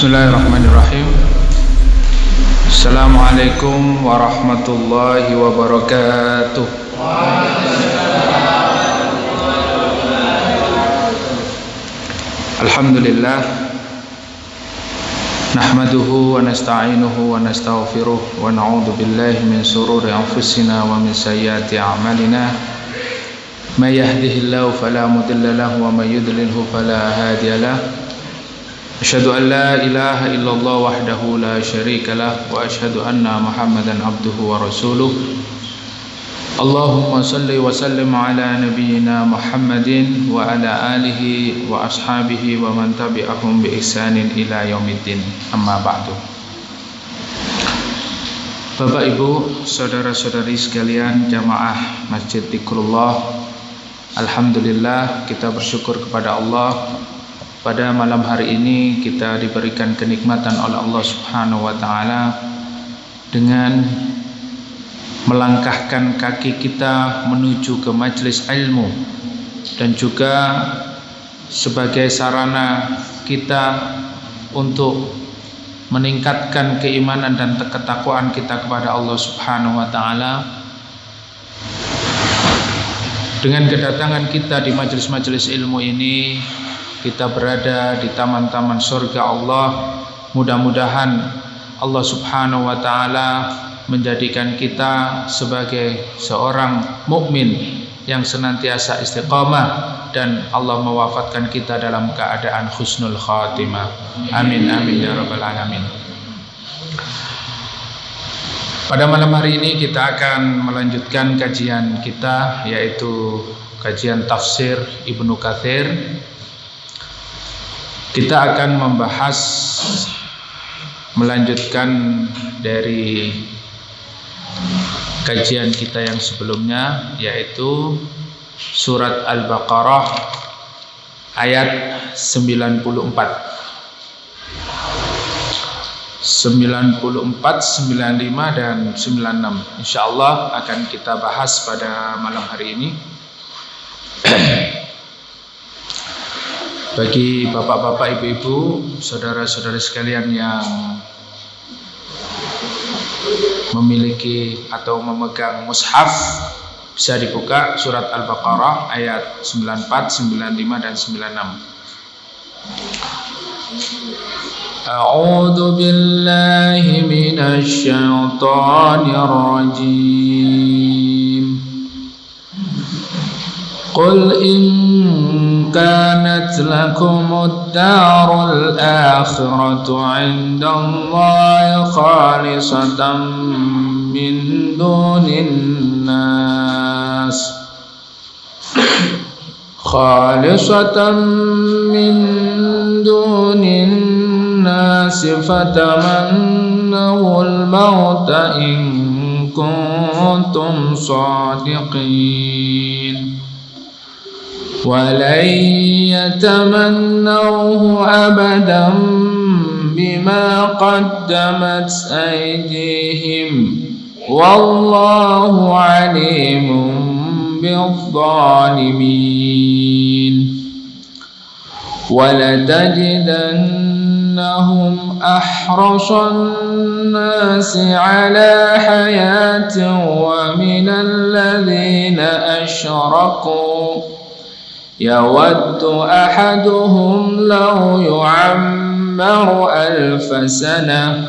Bismillahirrahmanirrahim. Assalamualaikum warahmatullahi wabarakatuh. Alhamdulillah, nahmaduhu wa nasta'inuhu wa nastaghfiruh wa na'udzu billahi min shururi anfusina wa min sayyiati a'malina. May yahdihillahu fala mudilla lahu wa may yudlilhu fala hadiya lahu. Asyhadu an la ilaha illallah wahdahu la syarika lah wa asyhadu anna Muhammadan abduhu wa rasuluh. Allahumma salli wa sallim ala nabiyyina Muhammadin wa ala alihi wa ashabihi wa man tabi'ahum bi ihsanin ila yaumiddin. Amma ba'du. Bapak Ibu, saudara-saudari sekalian jamaah Masjid Dzikrullah, alhamdulillah kita bersyukur kepada Allah. Pada malam hari ini kita diberikan kenikmatan oleh Allah Subhanahu wa taala dengan melangkahkan kaki kita menuju ke majelis ilmu dan juga sebagai sarana kita untuk meningkatkan keimanan dan ketakwaan kita kepada Allah Subhanahu wa taala. Dengan kedatangan kita di majelis-majelis ilmu ini, kita berada di taman-taman surga Allah. Mudah-mudahan Allah Subhanahu wa taala menjadikan kita sebagai seorang mukmin yang senantiasa istiqamah dan Allah mewafatkan kita dalam keadaan husnul khatimah. Amin amin ya rabbal alamin. Pada malam hari ini kita akan melanjutkan kajian kita, yaitu kajian tafsir Ibnu Katsir. Kita akan membahas, melanjutkan dari kajian kita yang sebelumnya, yaitu surat Al-Baqarah ayat 94, 95 dan 96. Insyaallah akan kita bahas pada malam hari ini. Bagi bapak-bapak, ibu-ibu, saudara-saudari sekalian yang memiliki atau memegang mushaf, bisa dibuka surat Al-Baqarah ayat 94, 95 dan 96. A'udzu billahi minasy syaithanir rajim. Qul in kanat lakumud darul akhiratu 'indallahi khalisatan min dunin nas fatamannawul mauta in kuntum shadiqin ولن يتمنوه أبدا بما قدمت أيديهم والله عليم بالظالمين ولتجدنهم أحرص الناس على حياة ومن الذين أشركوا يود أحدهم لو يعمر 1000 سنة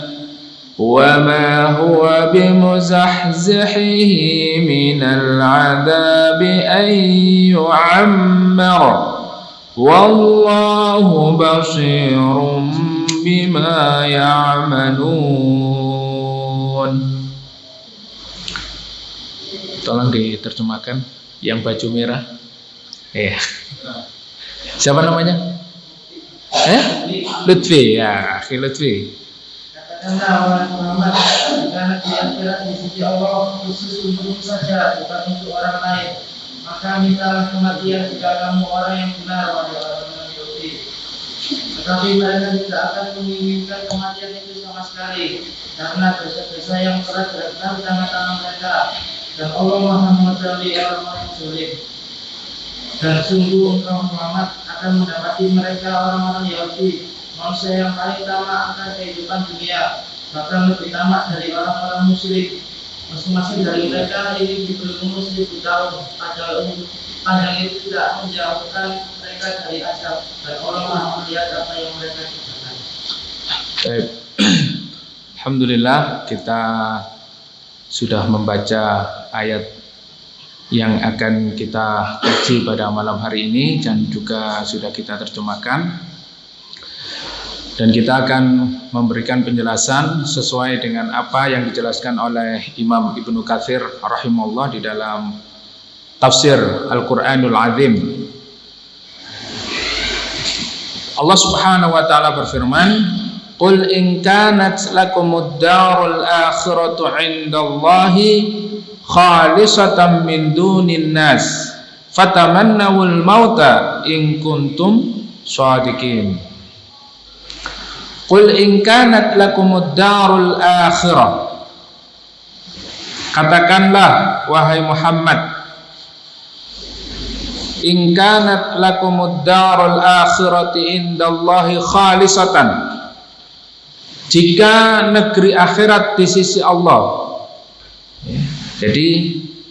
وما هو بمزحزحه من العذاب أن يعمر والله بصير بما يعملون. Tolong diterjemahkan yang baju merah. Siapa namanya? Lutfi, ya, Akhi Lutfi. Katakanlah Muhammad, karena di akhirat di sisi Allah khusus untukmu saja, bukan untuk orang lain. Maka mintalah kematian jika kamu orang yang benar, wahai orang Lutfi. Tetapi mereka tidak akan menginginkan kematian itu sama sekali, karena dosa-dosa yang berat datang di tangan mereka, dan Allah Maha mengetahui orang-orang yang zalim. Dan sungguh engkau Muhammad akan mendapati mereka orang-orang Yahudi manusia yang paling tamak akan kehidupan dunia, bahkan lebih tamak dari orang-orang musyrik. Masing-masing dari mereka ini diberi umur 1000 tahun, padahal itu tidak menjauhkan mereka dari azab, dan Allah Maha melihat apa yang mereka kerjakan. Baik. Alhamdulillah, kita sudah membaca ayat yang akan kita kaji pada malam hari ini dan juga sudah kita terjemahkan, dan kita akan memberikan penjelasan sesuai dengan apa yang dijelaskan oleh Imam Ibnu Katsir rahimahullah di dalam tafsir Al-Qur'anul Azim. Allah Subhanahu wa taala berfirman, "Qul in kanat lakumud darul akhiratu 'indallahi khalisatan min dunin nas fatamannawul mauta in kuntum shadiqin." Qul in kanat lakumud darul akhirah, katakanlah wahai Muhammad, in kanat lakumud darul akhirati indallahi khalisatan, jika negeri akhirat di sisi Allah. Jadi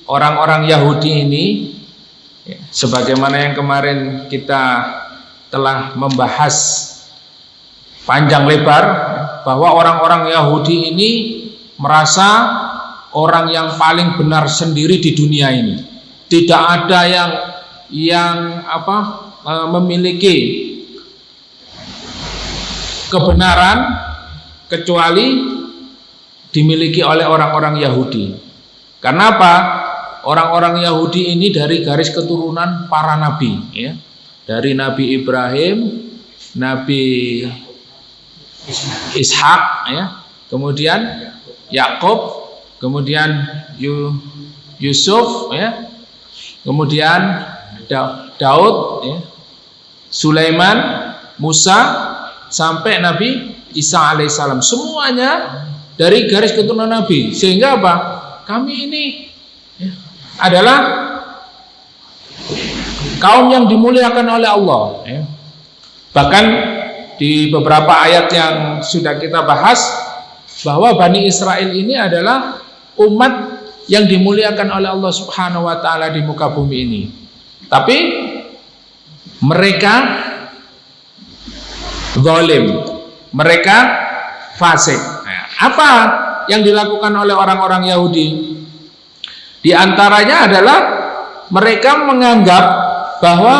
orang-orang Yahudi ini, sebagaimana yang kemarin kita telah membahas panjang lebar, bahwa orang-orang Yahudi ini merasa orang yang paling benar sendiri di dunia ini. Tidak ada yang memiliki kebenaran kecuali dimiliki oleh orang-orang Yahudi. Karena apa? Orang-orang Yahudi ini dari garis keturunan para nabi, ya. Dari Nabi Ibrahim, Nabi Ishak, ya. Kemudian Yakub, kemudian Yusuf, ya. Kemudian Daud, ya. Sulaiman, Musa, sampai Nabi Isa alaihissalam, semuanya dari garis keturunan Nabi. Sehingga apa? Kami ini, ya, adalah kaum yang dimuliakan oleh Allah, ya. Bahkan di beberapa ayat yang sudah kita bahas, bahwa Bani Israel ini adalah umat yang dimuliakan oleh Allah Subhanahu wa taala di muka bumi ini. Tapi mereka zalim, mereka fasik. Nah, apa yang dilakukan oleh orang-orang Yahudi? Di antaranya adalah mereka menganggap bahwa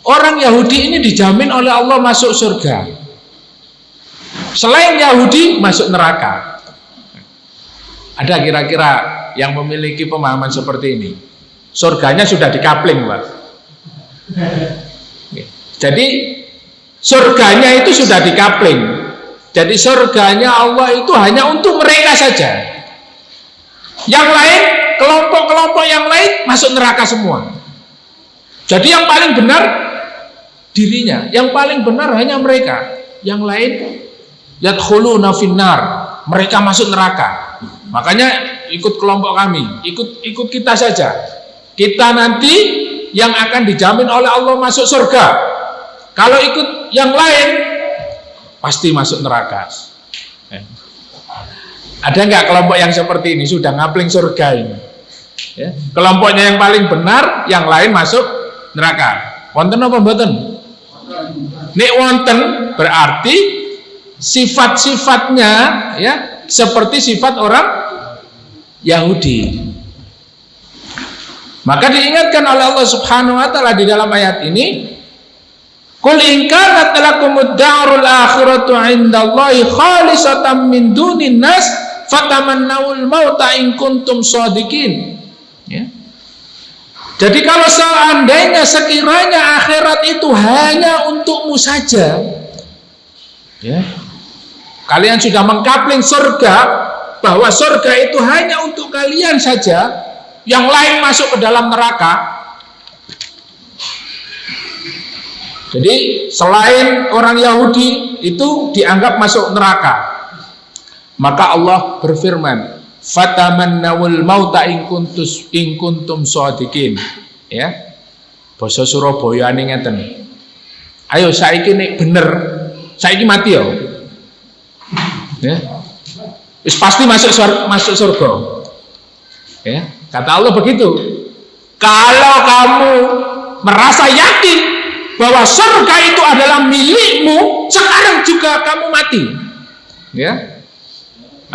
orang Yahudi ini dijamin oleh Allah masuk surga. Selain Yahudi masuk neraka. Ada kira-kira yang memiliki pemahaman seperti ini? Surganya sudah dikapling, Pak. Jadi surganya itu sudah dikapling. Jadi surganya Allah itu hanya untuk mereka saja. Yang lain, kelompok-kelompok yang lain masuk neraka semua. Jadi yang paling benar dirinya, yang paling benar hanya mereka. Yang lain yadkhuluna finnar, mereka masuk neraka. Makanya ikut kelompok kami, ikut kita saja. Kita nanti yang akan dijamin oleh Allah masuk surga. Kalau ikut yang lain pasti masuk neraka. Ada nggak kelompok yang seperti ini sudah ngapling surga ini? Ya. Kelompoknya yang paling benar, yang lain masuk neraka. Wonten apa mboten? Nek wonten berarti sifat-sifatnya, ya, seperti sifat orang Yahudi. Maka diingatkan oleh Allah Subhanahu wa taala di dalam ayat ini, "Qul in kanat lakumud darul akhiratu 'indallahi khalisatan min dunin nas fatamannawul mauta in kuntum shadiqin." Ya. Jadi kalau seandainya sekiranya akhirat itu hanya untukmu saja, ya, kalian sudah mengkapling surga, bahwa surga itu hanya untuk kalian saja, yang lain masuk ke dalam neraka. Jadi selain orang Yahudi itu dianggap masuk neraka. Maka Allah berfirman, "Fatamannawul mauta in kuntum shadiqin." Ya. Basa Surabaya ngeten. Ayo saiki nek bener saiki mati ya. Ya. Wis pasti masuk surga. Ya, kata Allah begitu. Kalau kamu merasa yakin bahwa surga itu adalah milikmu, sekarang juga kamu mati. Ya.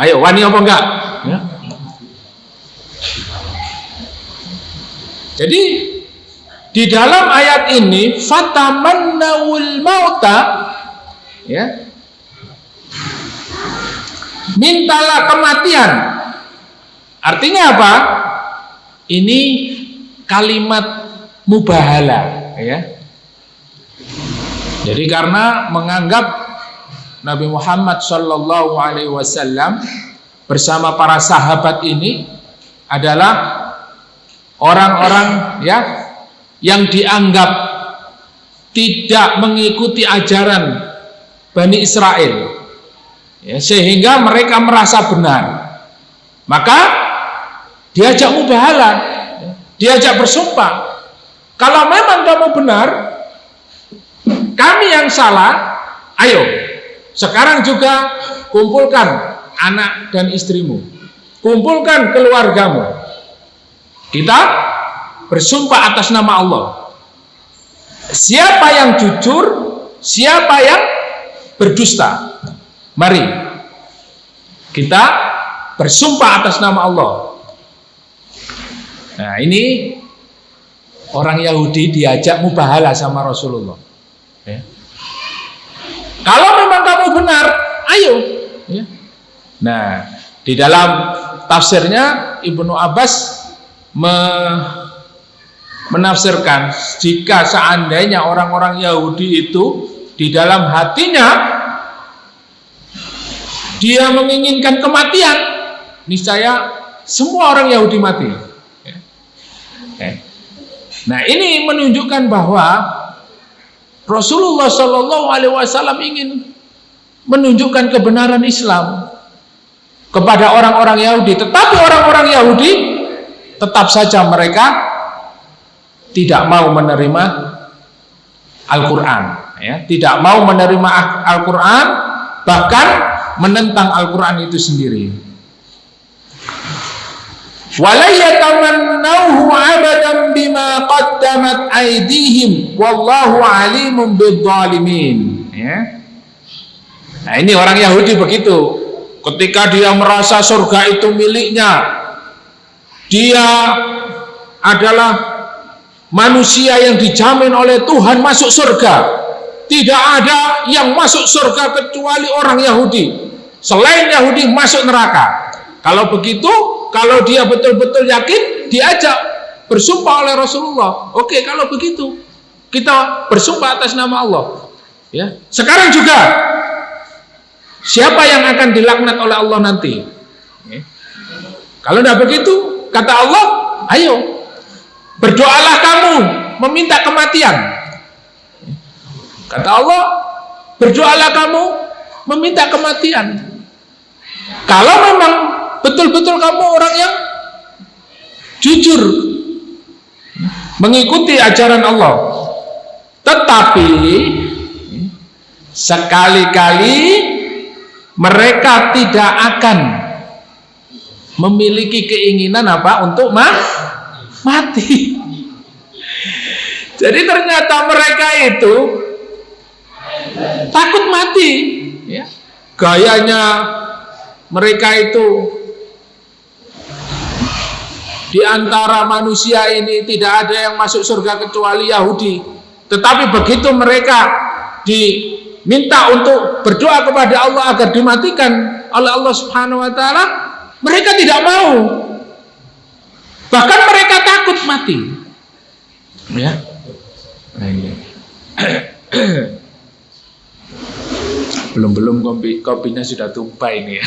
Ayo, wani apa enggak? Ya. Jadi di dalam ayat ini fatamannawul mauta, ya, mintalah kematian. Artinya apa? Ini kalimat mubahala, ya. Jadi karena menganggap Nabi Muhammad Shallallahu Alaihi Wasallam bersama para sahabat ini adalah orang-orang, ya, yang dianggap tidak mengikuti ajaran Bani Israel, ya, sehingga mereka merasa benar. Maka diajak mubahala, diajak bersumpah, kalau memang kamu benar, kami yang salah, ayo sekarang juga kumpulkan anak dan istrimu, kumpulkan keluargamu, kita bersumpah atas nama Allah. Siapa yang jujur, siapa yang berdusta, mari kita bersumpah atas nama Allah. Nah, ini orang Yahudi diajak mubahala sama Rasulullah, ya. Kalau memang kamu benar, ayo, ya. Nah, di dalam tafsirnya Ibnu Abbas menafsirkan, jika seandainya orang-orang Yahudi itu di dalam hatinya dia menginginkan kematian, niscaya semua orang Yahudi mati. Nah, ini menunjukkan bahwa Rasulullah Shallallahu Alaihi Wasallam ingin menunjukkan kebenaran Islam kepada orang-orang Yahudi, tetapi orang-orang Yahudi tetap saja mereka tidak mau menerima Al-Quran, ya, tidak mau menerima Al-Quran, bahkan menentang Al-Quran itu sendiri. Wala yatamannawhu abadan bima qaddamat aydihim wallahu alimun bidzalimin, ya. Nah, ini orang Yahudi begitu. Ketika dia merasa surga itu miliknya, dia adalah manusia yang dijamin oleh Tuhan masuk surga. Tidak ada yang masuk surga kecuali orang Yahudi. Selain Yahudi masuk neraka. Kalau begitu, kalau dia betul-betul yakin, diajak bersumpah oleh Rasulullah. Oke, kalau begitu kita bersumpah atas nama Allah, ya. Sekarang juga siapa yang akan dilaknat oleh Allah nanti, ya. Kalau tidak begitu, kata Allah, ayo berdoalah kamu meminta kematian. Kata Allah, berdoalah kamu meminta kematian. Kalau memang betul-betul kamu orang yang jujur mengikuti ajaran Allah, tetapi sekali-kali mereka tidak akan memiliki keinginan apa untuk mati. Jadi ternyata mereka itu takut mati, ya. Gayanya mereka itu di antara manusia ini tidak ada yang masuk surga kecuali Yahudi. Tetapi begitu mereka diminta untuk berdoa kepada Allah agar dimatikan oleh Allah Subhanahu wa taala, mereka tidak mau. Bahkan mereka takut mati. Ya. Nah, ini. Belum kopinya sudah tumpah ini, ya.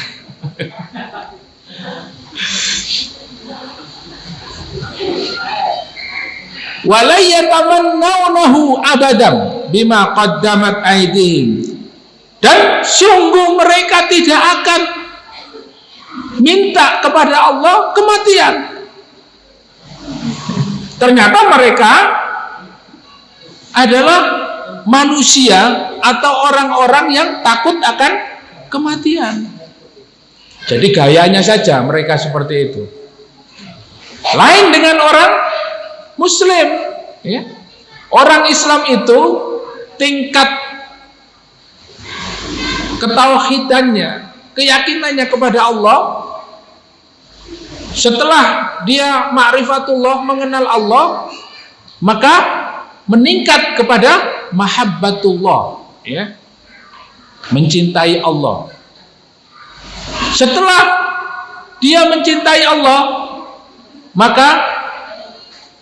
Wala yatamannawnahu abadan bima qaddamat aydihim, dan sungguh mereka tidak akan minta kepada Allah kematian. Ternyata mereka adalah manusia atau orang-orang yang takut akan kematian. Jadi gayanya saja mereka seperti itu. Lain dengan orang Muslim, ya. Orang Islam itu tingkat ketauhidannya, keyakinannya kepada Allah, setelah dia ma'rifatullah, mengenal Allah, maka meningkat kepada mahabbatullah, ya, mencintai Allah. Setelah dia mencintai Allah, maka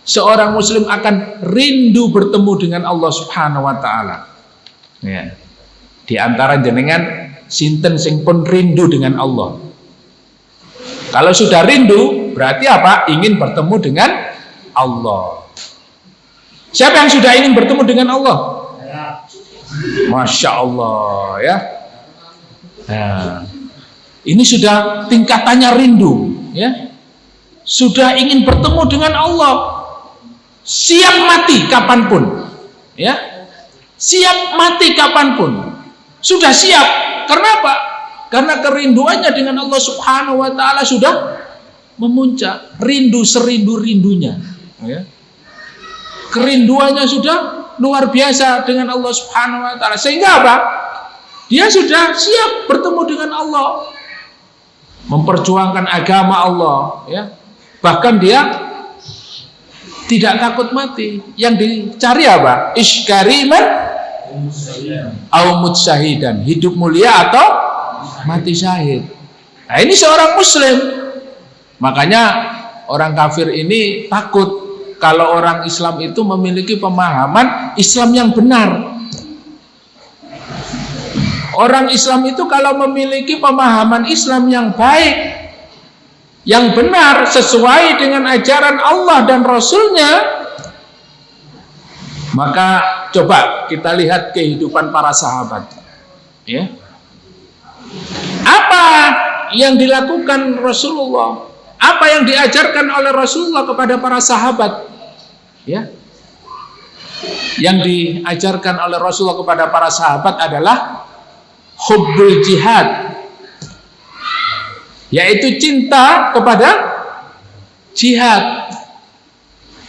seorang muslim akan rindu bertemu dengan Allah Subhanahu wa taala. Ya. Di antara jenengan sinten sing pun rindu dengan Allah. Kalau sudah rindu, berarti apa? Ingin bertemu dengan Allah. Siapa yang sudah ingin bertemu dengan Allah? Masya Allah, ya. Nah, ini sudah tingkatannya rindu, ya. Sudah ingin bertemu dengan Allah, siap mati kapanpun, ya. Siap mati kapanpun, sudah siap. Karena apa? Karena kerinduannya dengan Allah Subhanahu wa taala sudah memuncak, rindu serindu-rindunya, ya. Kerinduannya sudah luar biasa dengan Allah Subhanahu wa taala, sehingga apa? Dia sudah siap bertemu dengan Allah, memperjuangkan agama Allah, ya. Bahkan dia tidak takut mati. Yang dicari apa? Iskariman au mutsyahidan, hidup mulia atau mati syahid. Nah, ini seorang muslim. Makanya orang kafir ini takut kalau orang Islam itu memiliki pemahaman Islam yang benar. Orang Islam itu kalau memiliki pemahaman Islam yang baik, yang benar, sesuai dengan ajaran Allah dan Rasulnya, maka coba kita lihat kehidupan para sahabat, ya. Apa yang dilakukan Rasulullah, apa yang diajarkan oleh Rasulullah kepada para sahabat, ya. Yang diajarkan oleh Rasulullah kepada para sahabat adalah hubbul jihad, yaitu cinta kepada jihad,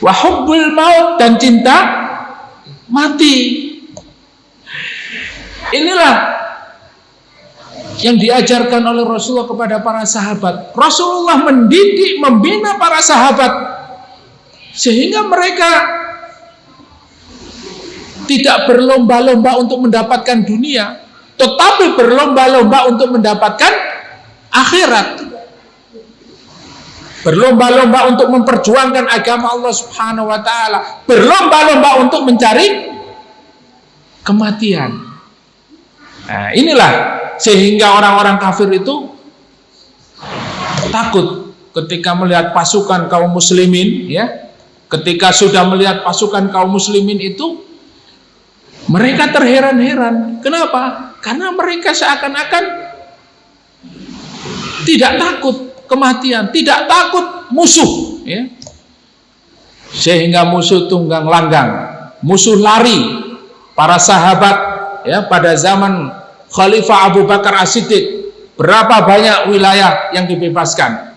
wa hubbul maut, dan cinta mati. Inilah yang diajarkan oleh Rasulullah kepada para sahabat. Rasulullah mendidik, membina para sahabat sehingga mereka tidak berlomba-lomba untuk mendapatkan dunia, tetapi berlomba-lomba untuk mendapatkan akhirat. Berlomba-lomba untuk memperjuangkan agama Allah Subhanahu wa taala, berlomba-lomba untuk mencari kematian. Nah, inilah sehingga orang-orang kafir itu takut ketika melihat pasukan kaum muslimin, ya. Ketika sudah melihat pasukan kaum muslimin itu, mereka terheran-heran. Kenapa? Karena mereka seakan-akan tidak takut kematian, tidak takut musuh, ya. Sehingga musuh tunggang langgang, musuh lari. Para sahabat, ya, pada zaman Khalifah Abu Bakar As-Siddiq, berapa banyak wilayah yang dibebaskan?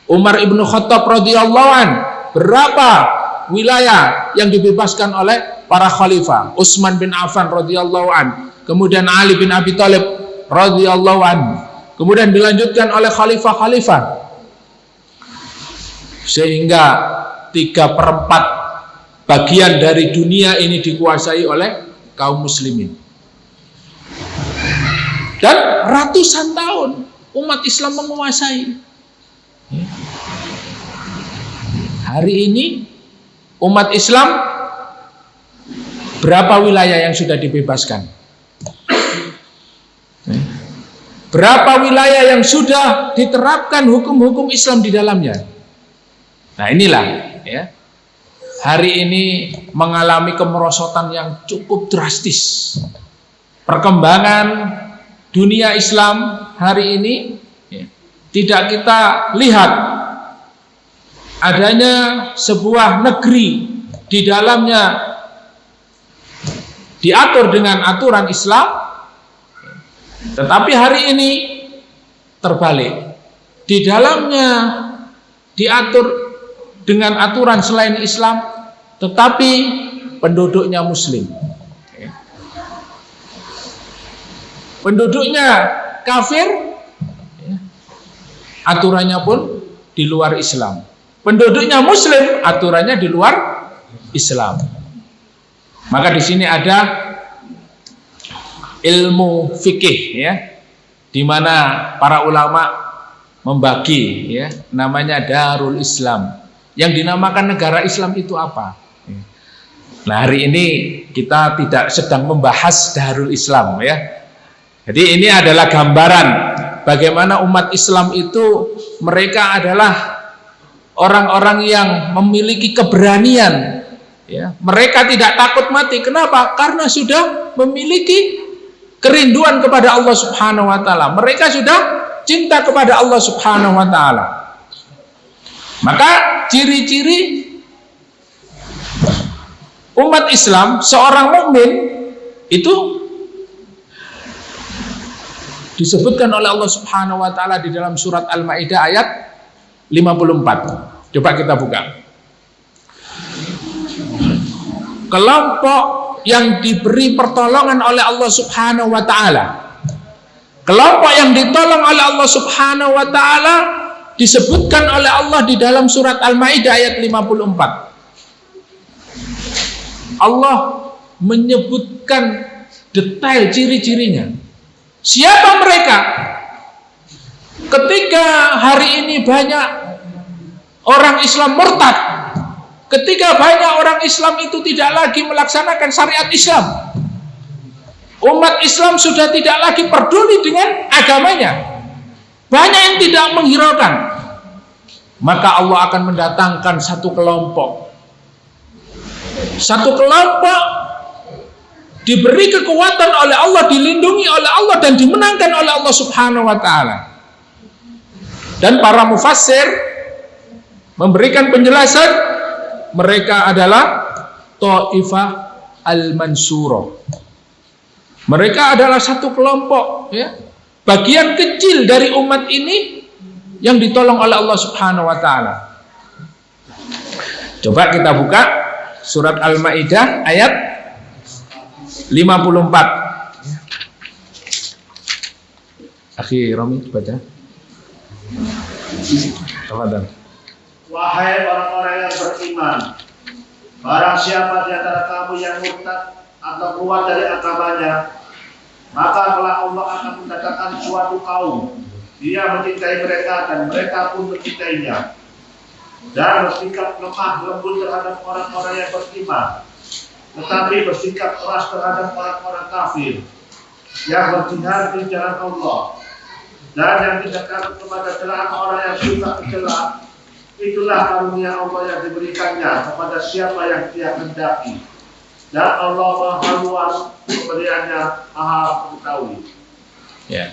Umar ibnu Khattab radhiyallahu an, berapa wilayah yang dibebaskan oleh para khalifah? Utsman bin Affan radhiyallahu an, kemudian Ali bin Abi Thalib radhiyallahu an, kemudian dilanjutkan oleh khalifah-khalifah, sehingga 3/4 bagian dari dunia ini dikuasai oleh kaum muslimin. Dan ratusan tahun umat Islam menguasai. Hari ini umat Islam berapa wilayah yang sudah dibebaskan? Berapa wilayah yang sudah diterapkan hukum-hukum Islam di dalamnya? Nah, inilah, ya. Hari ini mengalami kemerosotan yang cukup drastis. Perkembangan dunia Islam hari ini, ya, tidak kita lihat adanya sebuah negeri di dalamnya diatur dengan aturan Islam. Tetapi hari ini terbalik, di dalamnya diatur dengan aturan selain Islam, tetapi penduduknya Muslim, penduduknya kafir, aturannya pun di luar Islam. Penduduknya Muslim, aturannya di luar Islam. Maka di sini ada ilmu fikih, ya, di mana para ulama membagi, ya, namanya Darul Islam. Yang dinamakan negara Islam itu apa? Nah, hari ini kita tidak sedang membahas Darul Islam, ya. Jadi ini adalah gambaran bagaimana umat Islam itu mereka adalah orang-orang yang memiliki keberanian, ya. Mereka tidak takut mati. Kenapa? Karena sudah memiliki kerinduan kepada Allah Subhanahu wa taala. Mereka sudah cinta kepada Allah Subhanahu wa taala. Maka ciri-ciri umat Islam, seorang mukmin itu disebutkan oleh Allah Subhanahu wa taala di dalam surat Al-Maidah ayat 54. Coba kita buka. Kelompok yang diberi pertolongan oleh Allah Subhanahu wa taala, kelompok yang ditolong oleh Allah Subhanahu wa taala disebutkan oleh Allah di dalam surat Al-Maidah ayat 54. Allah menyebutkan detail ciri-cirinya. Siapa mereka? Ketika hari ini banyak orang Islam murtad, ketika banyak orang Islam itu tidak lagi melaksanakan syariat Islam, umat Islam sudah tidak lagi peduli dengan agamanya, banyak yang tidak menghiraukan, maka Allah akan mendatangkan satu kelompok diberi kekuatan oleh Allah, dilindungi oleh Allah, dan dimenangkan oleh Allah Subhanahu wa taala. Dan para mufassir memberikan penjelasan, mereka adalah Taifah Al-Mansurah. Mereka adalah satu kelompok, ya, bagian kecil dari umat ini yang ditolong oleh Allah Subhanahu wa taala. Coba kita buka surat Al-Maidah ayat 54. Akhi Romi baca. Tafadhal. Wahai orang-orang yang beriman, barang siapa di antara kamu yang murtad atau keluar dari agamanya, maka kelak Allah akan mendatangkan suatu kaum, dia mencintai mereka dan mereka pun mencintainya, dan bersikap lemah lembut terhadap orang-orang yang beriman, tetapi bersikap keras terhadap orang-orang kafir yang berjihad di jalan Allah, dan yang tidak takut kepada celaan orang yang suka tercela. Itulah karunia Allah yang diberikannya kepada siapa yang Dia kehendaki, dan Allah Maha Luas pemberiannya, Maha Mengetahui. Ya.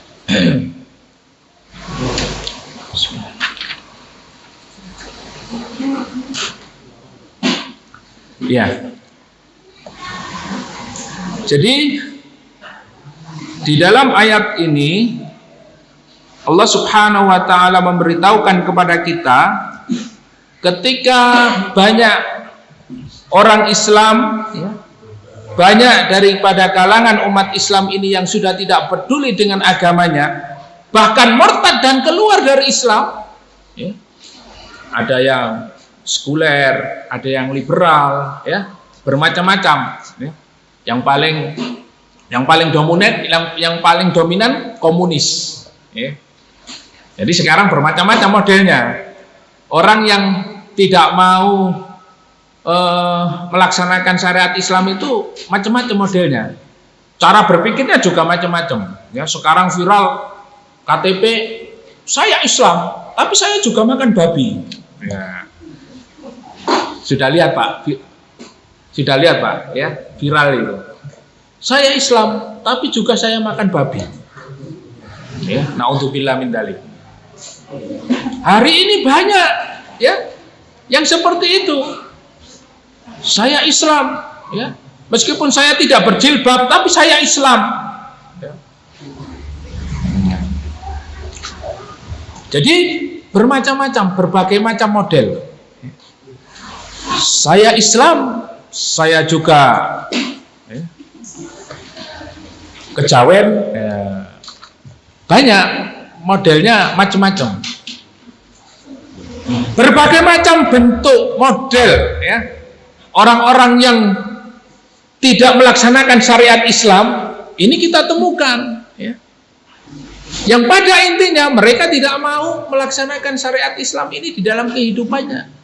Ya. Jadi di dalam ayat ini Allah Subhanahu wa taala memberitahukan kepada kita, ketika banyak orang Islam, ya, banyak daripada kalangan umat Islam ini yang sudah tidak peduli dengan agamanya, bahkan murtad dan keluar dari Islam, ya. Ada yang sekuler, ada yang liberal, ya, bermacam-macam, ya. Yang paling dominan komunis, ya. Jadi sekarang bermacam-macam modelnya. Orang yang tidak mau melaksanakan syariat Islam itu macam-macam modelnya. Cara berpikirnya juga macam-macam. Ya, sekarang viral KTP saya Islam, tapi saya juga makan babi. Ya. Sudah lihat Pak? Sudah lihat Pak? Ya, viral itu. Saya Islam, tapi juga saya makan babi. Ya, naudzubillah min dzalik. Hari ini banyak, ya, yang seperti itu. Saya Islam, ya, Meskipun saya tidak berjilbab, tapi saya Islam. Jadi bermacam-macam, berbagai macam model. Saya Islam, saya juga kejawen, banyak modelnya, macam-macam. Berbagai macam bentuk model, ya. Orang-orang yang tidak melaksanakan syariat Islam ini kita temukan, ya. Yang pada intinya mereka tidak mau melaksanakan syariat Islam ini di dalam kehidupannya.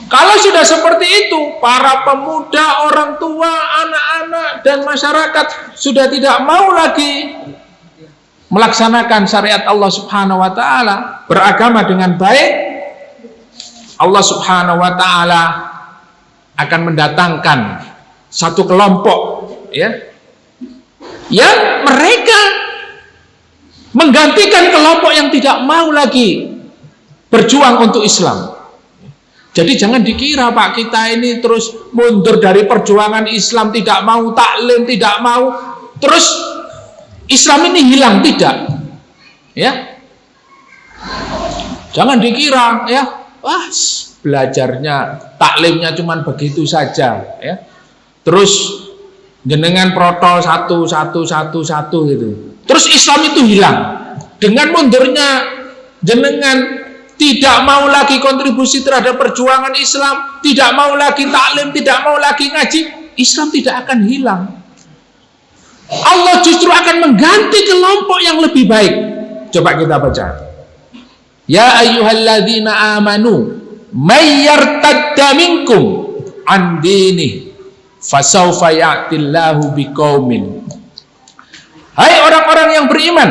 Kalau sudah seperti itu, para pemuda, orang tua, anak-anak dan masyarakat sudah tidak mau lagi melaksanakan syariat Allah Subhanahu wa taala, beragama dengan baik, Allah Subhanahu wa taala akan mendatangkan satu kelompok, ya, yang mereka menggantikan kelompok yang tidak mau lagi berjuang untuk Islam. Jadi jangan dikira Pak, kita ini terus mundur dari perjuangan Islam, tidak mau taklim, tidak mau, terus Islam ini hilang, tidak. Ya. Jangan dikira, ya, wah, belajarnya, taklimnya cuman begitu saja, ya. Terus jenengan protol satu gitu. Terus Islam itu hilang. Dengan mundurnya jenengan tidak mau lagi kontribusi terhadap perjuangan Islam, tidak mau lagi taklim, tidak mau lagi ngaji, Islam tidak akan hilang. Allah justru akan mengganti kelompok yang lebih baik. Coba kita baca. Ya ayyuhalladzina amanu may yartadda minkum an dinihi fasawfa ya'tillahu biqaumin. Hai orang-orang yang beriman,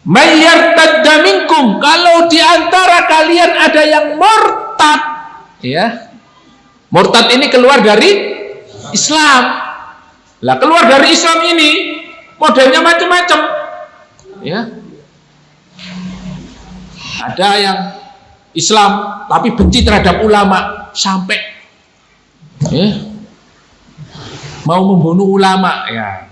may yartadda minkum, kalau di antara kalian ada yang murtad, ya. Murtad ini keluar dari Islam. Lah keluar dari Islam ini modelnya macam-macam, ya. Ada yang Islam tapi benci terhadap ulama sampai mau membunuh ulama, ya.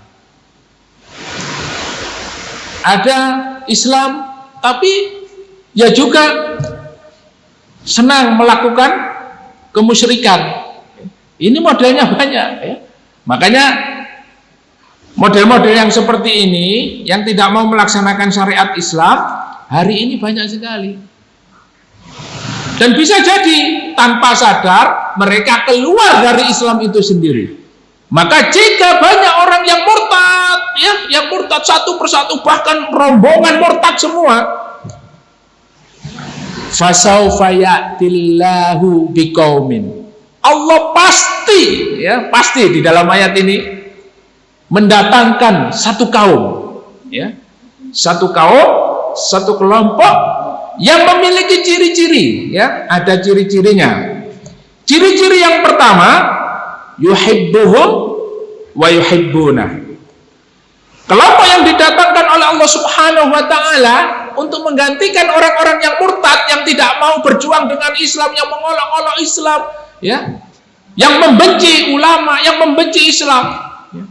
Ada Islam tapi ya juga senang melakukan kemusyrikan. Ini modelnya banyak, ya. Makanya model-model yang seperti ini yang tidak mau melaksanakan syariat Islam hari ini banyak sekali. Dan bisa jadi tanpa sadar mereka keluar dari Islam itu sendiri. Maka jika banyak orang yang murtad, ya, yang murtad satu persatu, bahkan rombongan murtad semua, fasaufa ya'tillahu biqaumin, Allah pasti, ya, pasti di dalam ayat ini mendatangkan satu kaum, ya, satu kaum, satu kelompok yang memiliki ciri-ciri, ya, ada ciri-cirinya. Ciri-ciri yang pertama, yuhibbuhum wa yuhibbunah. Kelompok yang didatangkan oleh Allah Subhanahu wa taala untuk menggantikan orang-orang yang murtad, yang tidak mau berjuang dengan Islam, yang mengolok-olok Islam, ya, yang membenci ulama, yang membenci Islam.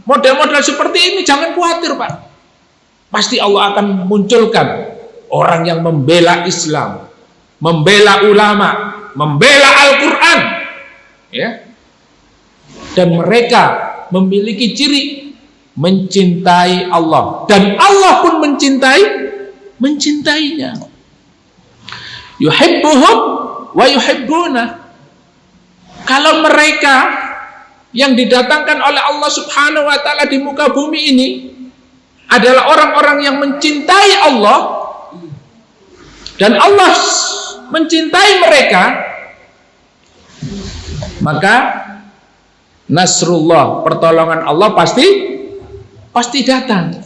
Model-model seperti ini jangan khawatir, Pak. Pasti Allah akan munculkan orang yang membela Islam, membela ulama, membela Al-Quran, ya. Dan mereka memiliki ciri mencintai Allah, dan Allah pun mencintainya. Yuhibbuhum wa yuhibbunah. Kalau mereka yang didatangkan oleh Allah Subhanahu wa taala di muka bumi ini adalah orang-orang yang mencintai Allah dan Allah mencintai mereka, maka nasrullah, pertolongan Allah pasti datang.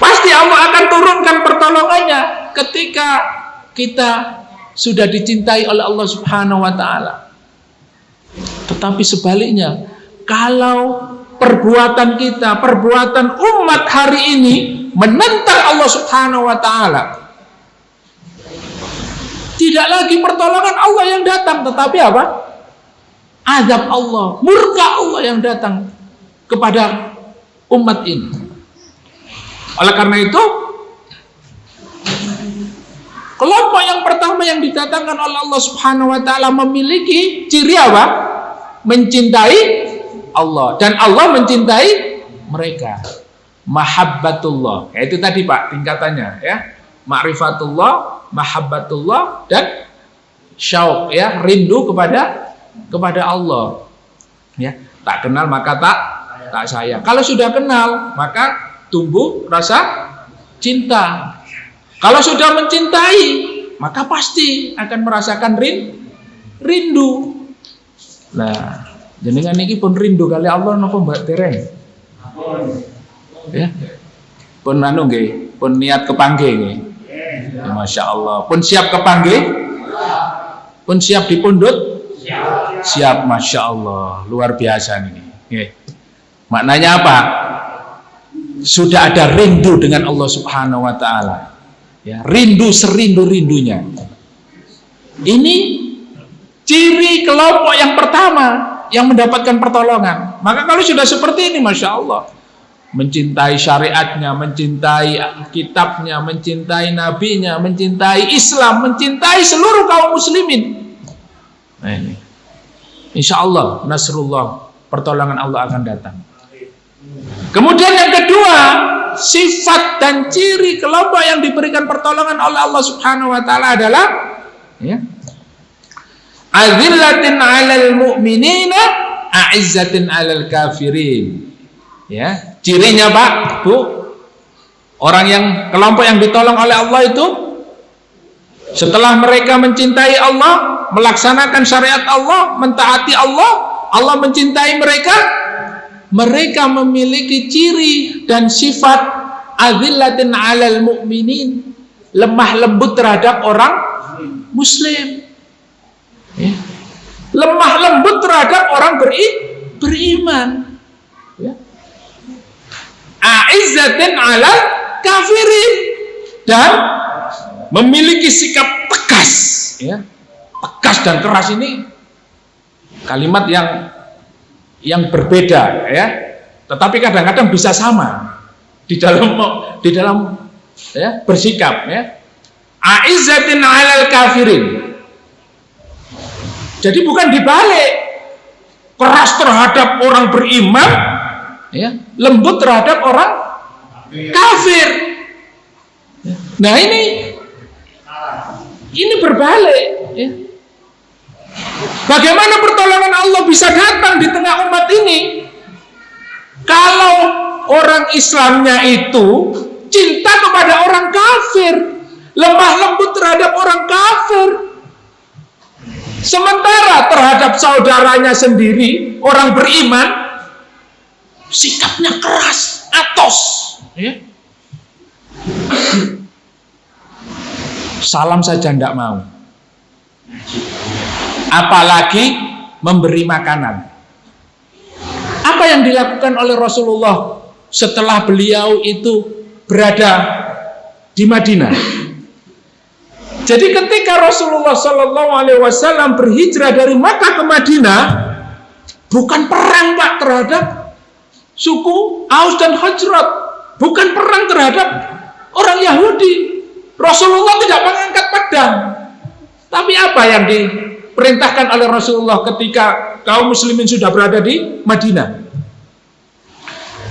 Pasti Allah akan turunkan pertolongannya ketika kita sudah dicintai oleh Allah Subhanahu wa taala. Tetapi sebaliknya, kalau perbuatan kita, perbuatan umat hari ini menentang Allah Subhanahu wa taala, tidak lagi pertolongan Allah yang datang, tetapi apa? azab Allah, murka Allah yang datang kepada umat ini. Oleh karena itu, kelompok yang pertama yang didatangkan oleh Allah Subhanahu wa taala memiliki ciri apa? Mencintai Allah, dan Allah mencintai mereka. Mahabbatullah. Ya, itu tadi Pak tingkatannya ya. Ma'rifatullah, mahabbatullah, dan syauq ya, rindu kepada Allah. Ya, tak kenal maka tak sayang. Kalau sudah kenal maka tumbuh rasa cinta. Kalau sudah mencintai maka pasti akan merasakan rindu. Nah, jenengan niki pun rindu kali Allah napa Mbak Tereng? Ya. Pun anu nggih, pun niat kepanggih nggih. Ya, Masya Allah. Pun siap kepanggih? Pun siap dipundhut? Siap, Masya Allah. Luar biasa nih. Nggih. Maknanya apa? Sudah ada rindu dengan Allah Subhanahu wa taala. Ya, rindu serindu-rindunya. Ini ciri kelompok yang pertama yang mendapatkan pertolongan. Maka kalau sudah seperti ini, Masya Allah, mencintai syariatnya, mencintai kitabnya, mencintai nabinya, mencintai Islam, mencintai seluruh kaum muslimin. Nah ini, insya Allah nasrullah, pertolongan Allah akan datang. Kemudian yang kedua, sifat dan ciri kelompok yang diberikan pertolongan oleh Allah Subhanahu wa taala adalah ya, azillatin 'alal mu'minina, a'izzatin 'alal kafirin. Ya, cirinya Pak, Bu, orang yang kelompok yang ditolong oleh Allah itu setelah mereka mencintai Allah, melaksanakan syariat Allah, mentaati Allah, Allah mencintai mereka. Mereka memiliki ciri dan sifat azillatin 'alal mu'minin, lemah lembut terhadap orang muslim. Ya. Lemah lembut terhadap orang beriman. Ya. A'izzatin 'alal kafirin, dan memiliki sikap tegas, ya. Tegas dan keras ini kalimat yang berbeda ya, tetapi kadang-kadang bisa sama di dalam ya, bersikap ya. A'izzatin 'alal kafirin. Jadi bukan dibalik, keras terhadap orang beriman ya, lembut terhadap orang kafir. Nah ini berbalik ya. Bagaimana pertolongan Allah bisa datang di tengah umat ini kalau orang Islamnya itu cinta kepada orang kafir, lemah lembut terhadap orang kafir, sementara terhadap saudaranya sendiri orang beriman sikapnya keras, atos ya. Salam saja tidak mau, apalagi memberi makanan. Apa yang dilakukan oleh Rasulullah setelah beliau itu berada di Madinah? Jadi ketika Rasulullah SAW berhijrah dari Makkah ke Madinah, bukan perang Pak terhadap suku Aus dan Khazraj, bukan perang terhadap orang Yahudi. Rasulullah tidak mengangkat pedang. Tapi apa yang diperintahkan oleh Rasulullah ketika kaum muslimin sudah berada di Madinah?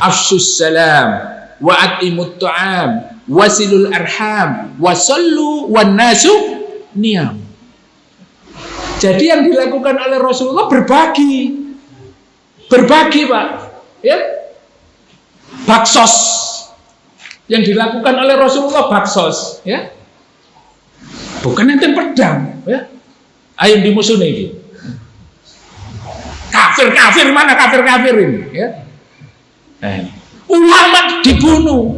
Afshus salam wa atimut ta'am wasilul arham wasallu wan nasu niyam. Jadi yang dilakukan oleh Rasulullah berbagi Pak ya. Baksos yang dilakukan oleh Rasulullah, baksos ya, bukan enten pedang ya. Ayo dimusuhi ini. Kafir mana kafir ini ya. Ulama dibunuh,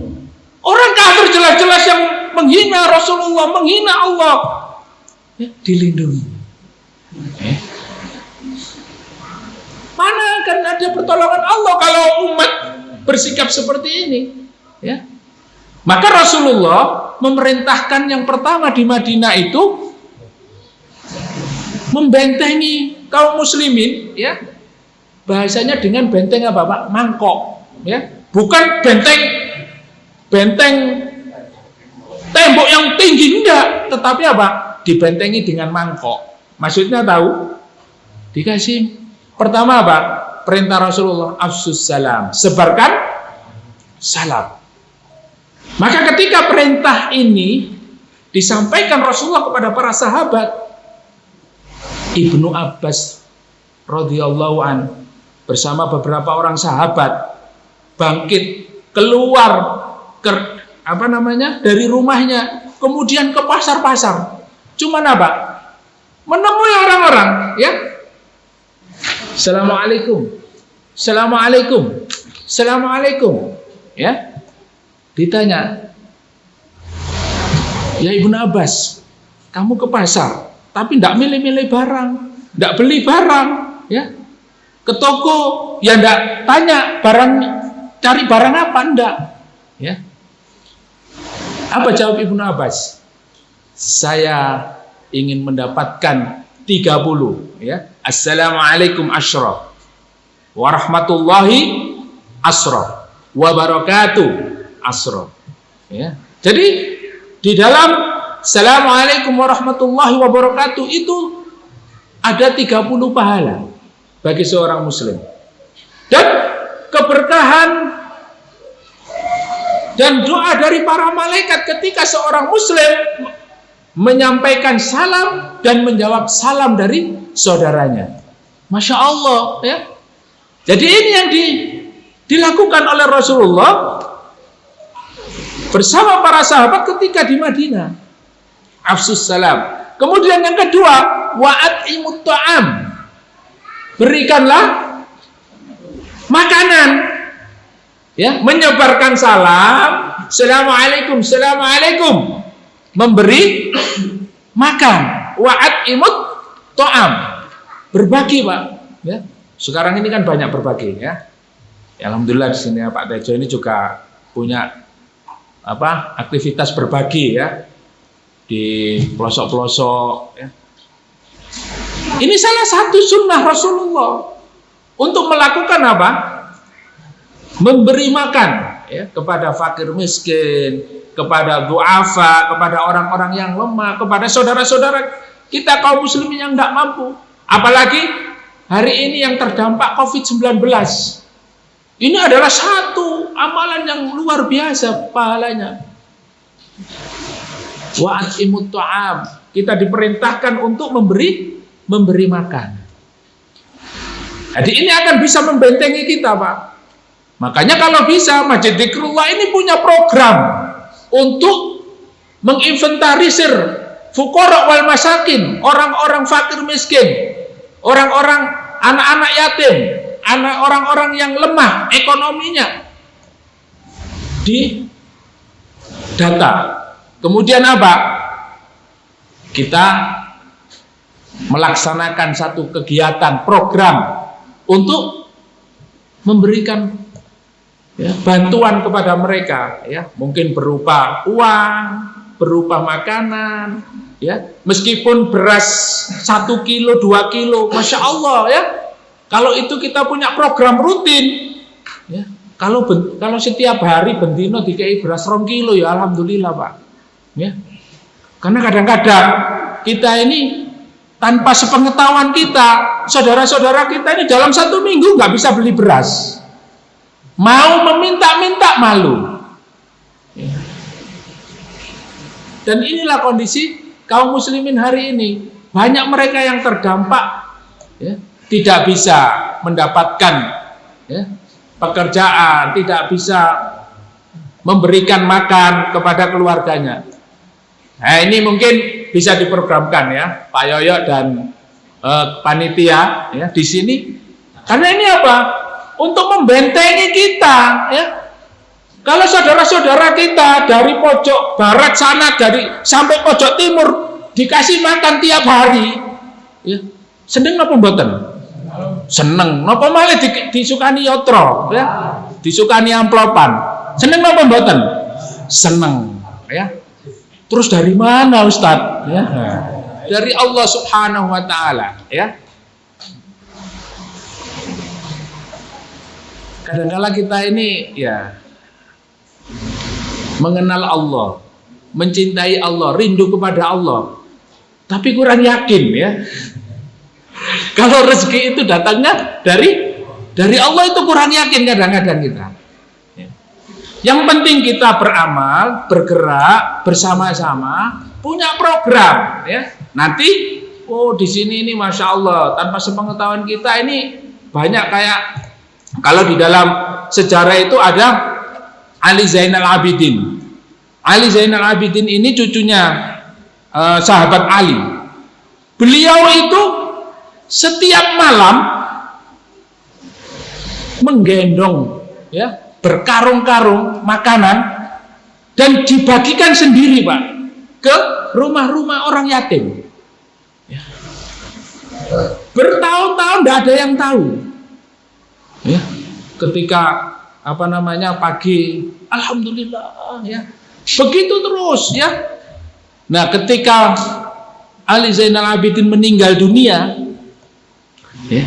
orang kafir jelas-jelas yang menghina Rasulullah, menghina Allah ya, dilindungi. Mana akan ada pertolongan Allah kalau umat bersikap seperti ini ya. Maka Rasulullah memerintahkan yang pertama di Madinah itu membentengi kaum muslimin ya bahasanya dengan benteng apa Pak? Mangkok ya. Bukan benteng tembok yang tinggi, enggak, tetapi apa? Dibentengi dengan mangkok. Maksudnya tahu? Dikasih pertama apa? Perintah Rasulullah, afsus salam, sebarkan salam. Maka ketika perintah ini disampaikan Rasulullah kepada para sahabat, Ibnu Abbas radhiyallahu an bersama beberapa orang sahabat bangkit keluar dari rumahnya, kemudian ke pasar-pasar. Cuman apa? Menemui orang-orang, ya. Assalamualaikum, assalamualaikum, assalamualaikum, ya. Ditanya, ya Ibnu Abbas, kamu ke pasar, tapi tidak milih-milih barang, tidak beli barang, ya. Ke toko, ya tidak tanya barangnya, cari barang apa, enggak, ya. Apa jawab Ibnu Abbas? Saya ingin mendapatkan 30, ya. Assalamualaikum asyraf, warahmatullahi asyraf, wabarakatuh asyraf, ya. Jadi di dalam assalamualaikum warahmatullahi wabarakatuh itu ada 30 pahala bagi seorang muslim. Dan keberkahan dan doa dari para malaikat ketika seorang muslim menyampaikan salam dan menjawab salam dari saudaranya. Masya Allah, ya. Jadi ini yang dilakukan oleh Rasulullah bersama para sahabat ketika di Madinah. Afsus salam. Kemudian yang kedua, wa'at'imut ta'am. Berikanlah makanan. Ya, menyebarkan salam, assalamualaikum, assalamualaikum, memberi makan, wa'at'imut ta'am, berbagi Pak. Ya, sekarang ini kan banyak berbagi, ya. Alhamdulillah di sini Pak Tejo ini juga punya aktivitas berbagi, ya, di pelosok-pelosok. Ya. Ini salah satu sunnah Rasulullah untuk melakukan apa? Memberi makan, ya, kepada fakir miskin, kepada du'afa, kepada orang-orang yang lemah, kepada saudara-saudara kita kaum muslimin yang tidak mampu. Apalagi hari ini yang terdampak COVID-19. Ini adalah satu amalan yang luar biasa pahalanya. Wa'at'imut ta'am. Kita diperintahkan untuk memberi makan. Jadi ini akan bisa membentengi kita, Pak. Makanya kalau bisa Masjid Dzikrullah ini punya program untuk menginventarisir fuqara wal masakin, orang-orang fakir miskin, orang-orang anak-anak yatim, orang-orang yang lemah ekonominya, di data. Kemudian apa? Kita melaksanakan satu kegiatan program untuk memberikan, ya, bantuan kepada mereka, ya, mungkin berupa uang, berupa makanan, ya, meskipun beras 1 kilo, 2 kilo, Masya Allah, ya. Kalau itu kita punya program rutin, ya, kalau setiap hari bendino dikei beras 2 kilo, ya alhamdulillah Pak, ya. Karena kadang-kadang kita ini tanpa sepengetahuan kita, saudara-saudara kita ini dalam 1 minggu nggak bisa beli beras. Mau meminta-minta malu. Dan inilah kondisi kaum muslimin hari ini. Banyak mereka yang terdampak, ya, tidak bisa mendapatkan, ya, pekerjaan, tidak bisa memberikan makan kepada keluarganya. Nah, ini mungkin bisa diprogramkan, ya, Pak Yoyo dan panitia, ya, di sini. Karena ini apa? Untuk membentengi kita, ya. Kalau saudara-saudara kita dari pojok barat sana, sampai pojok timur dikasih makan tiap hari, ya, seneng napa mboten? Seneng. Napa malah disukani yotro, ya, disukani amplopan. Seneng napa mboten? Seneng, ya. Terus dari mana Ustadz? Ya. Dari Allah Subhanahu wa Ta'ala, ya. Kadang-kala kita ini ya mengenal Allah, mencintai Allah, rindu kepada Allah, tapi kurang yakin ya. Kalau rezeki itu datangnya dari Allah, itu kurang yakin kadang-kadang kita. Yang penting kita beramal, bergerak bersama-sama, punya program ya. Nanti di sini ini Masya Allah, tanpa sepengetahuan kita ini banyak kayak, kalau di dalam sejarah itu ada Ali Zainal Abidin. Ali Zainal Abidin ini cucunya sahabat Ali. Beliau itu setiap malam menggendong ya berkarung-karung makanan dan dibagikan sendiri Pak ke rumah-rumah orang yatim. Ya. Bertahun-tahun tidak ada yang tahu. Ya. Ketika pagi, alhamdulillah ya. Begitu terus ya. Nah, ketika Ali Zainal Abidin meninggal dunia, ya,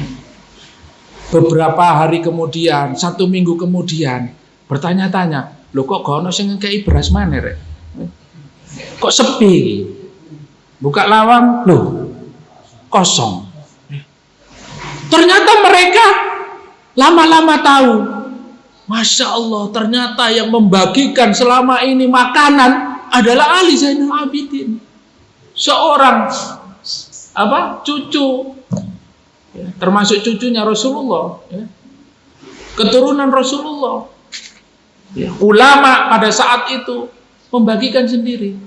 beberapa hari kemudian, 1 minggu kemudian, bertanya-tanya, loh kok gono sing ngekei beras maneh rek? Kok sepi? Buka lawang, loh kosong. Ternyata mereka lama-lama tahu, Masya Allah, ternyata yang membagikan selama ini makanan adalah Ali Zainal Abidin, seorang cucu, ya, termasuk cucunya Rasulullah, ya, keturunan Rasulullah, ya, ulama pada saat itu membagikan sendiri.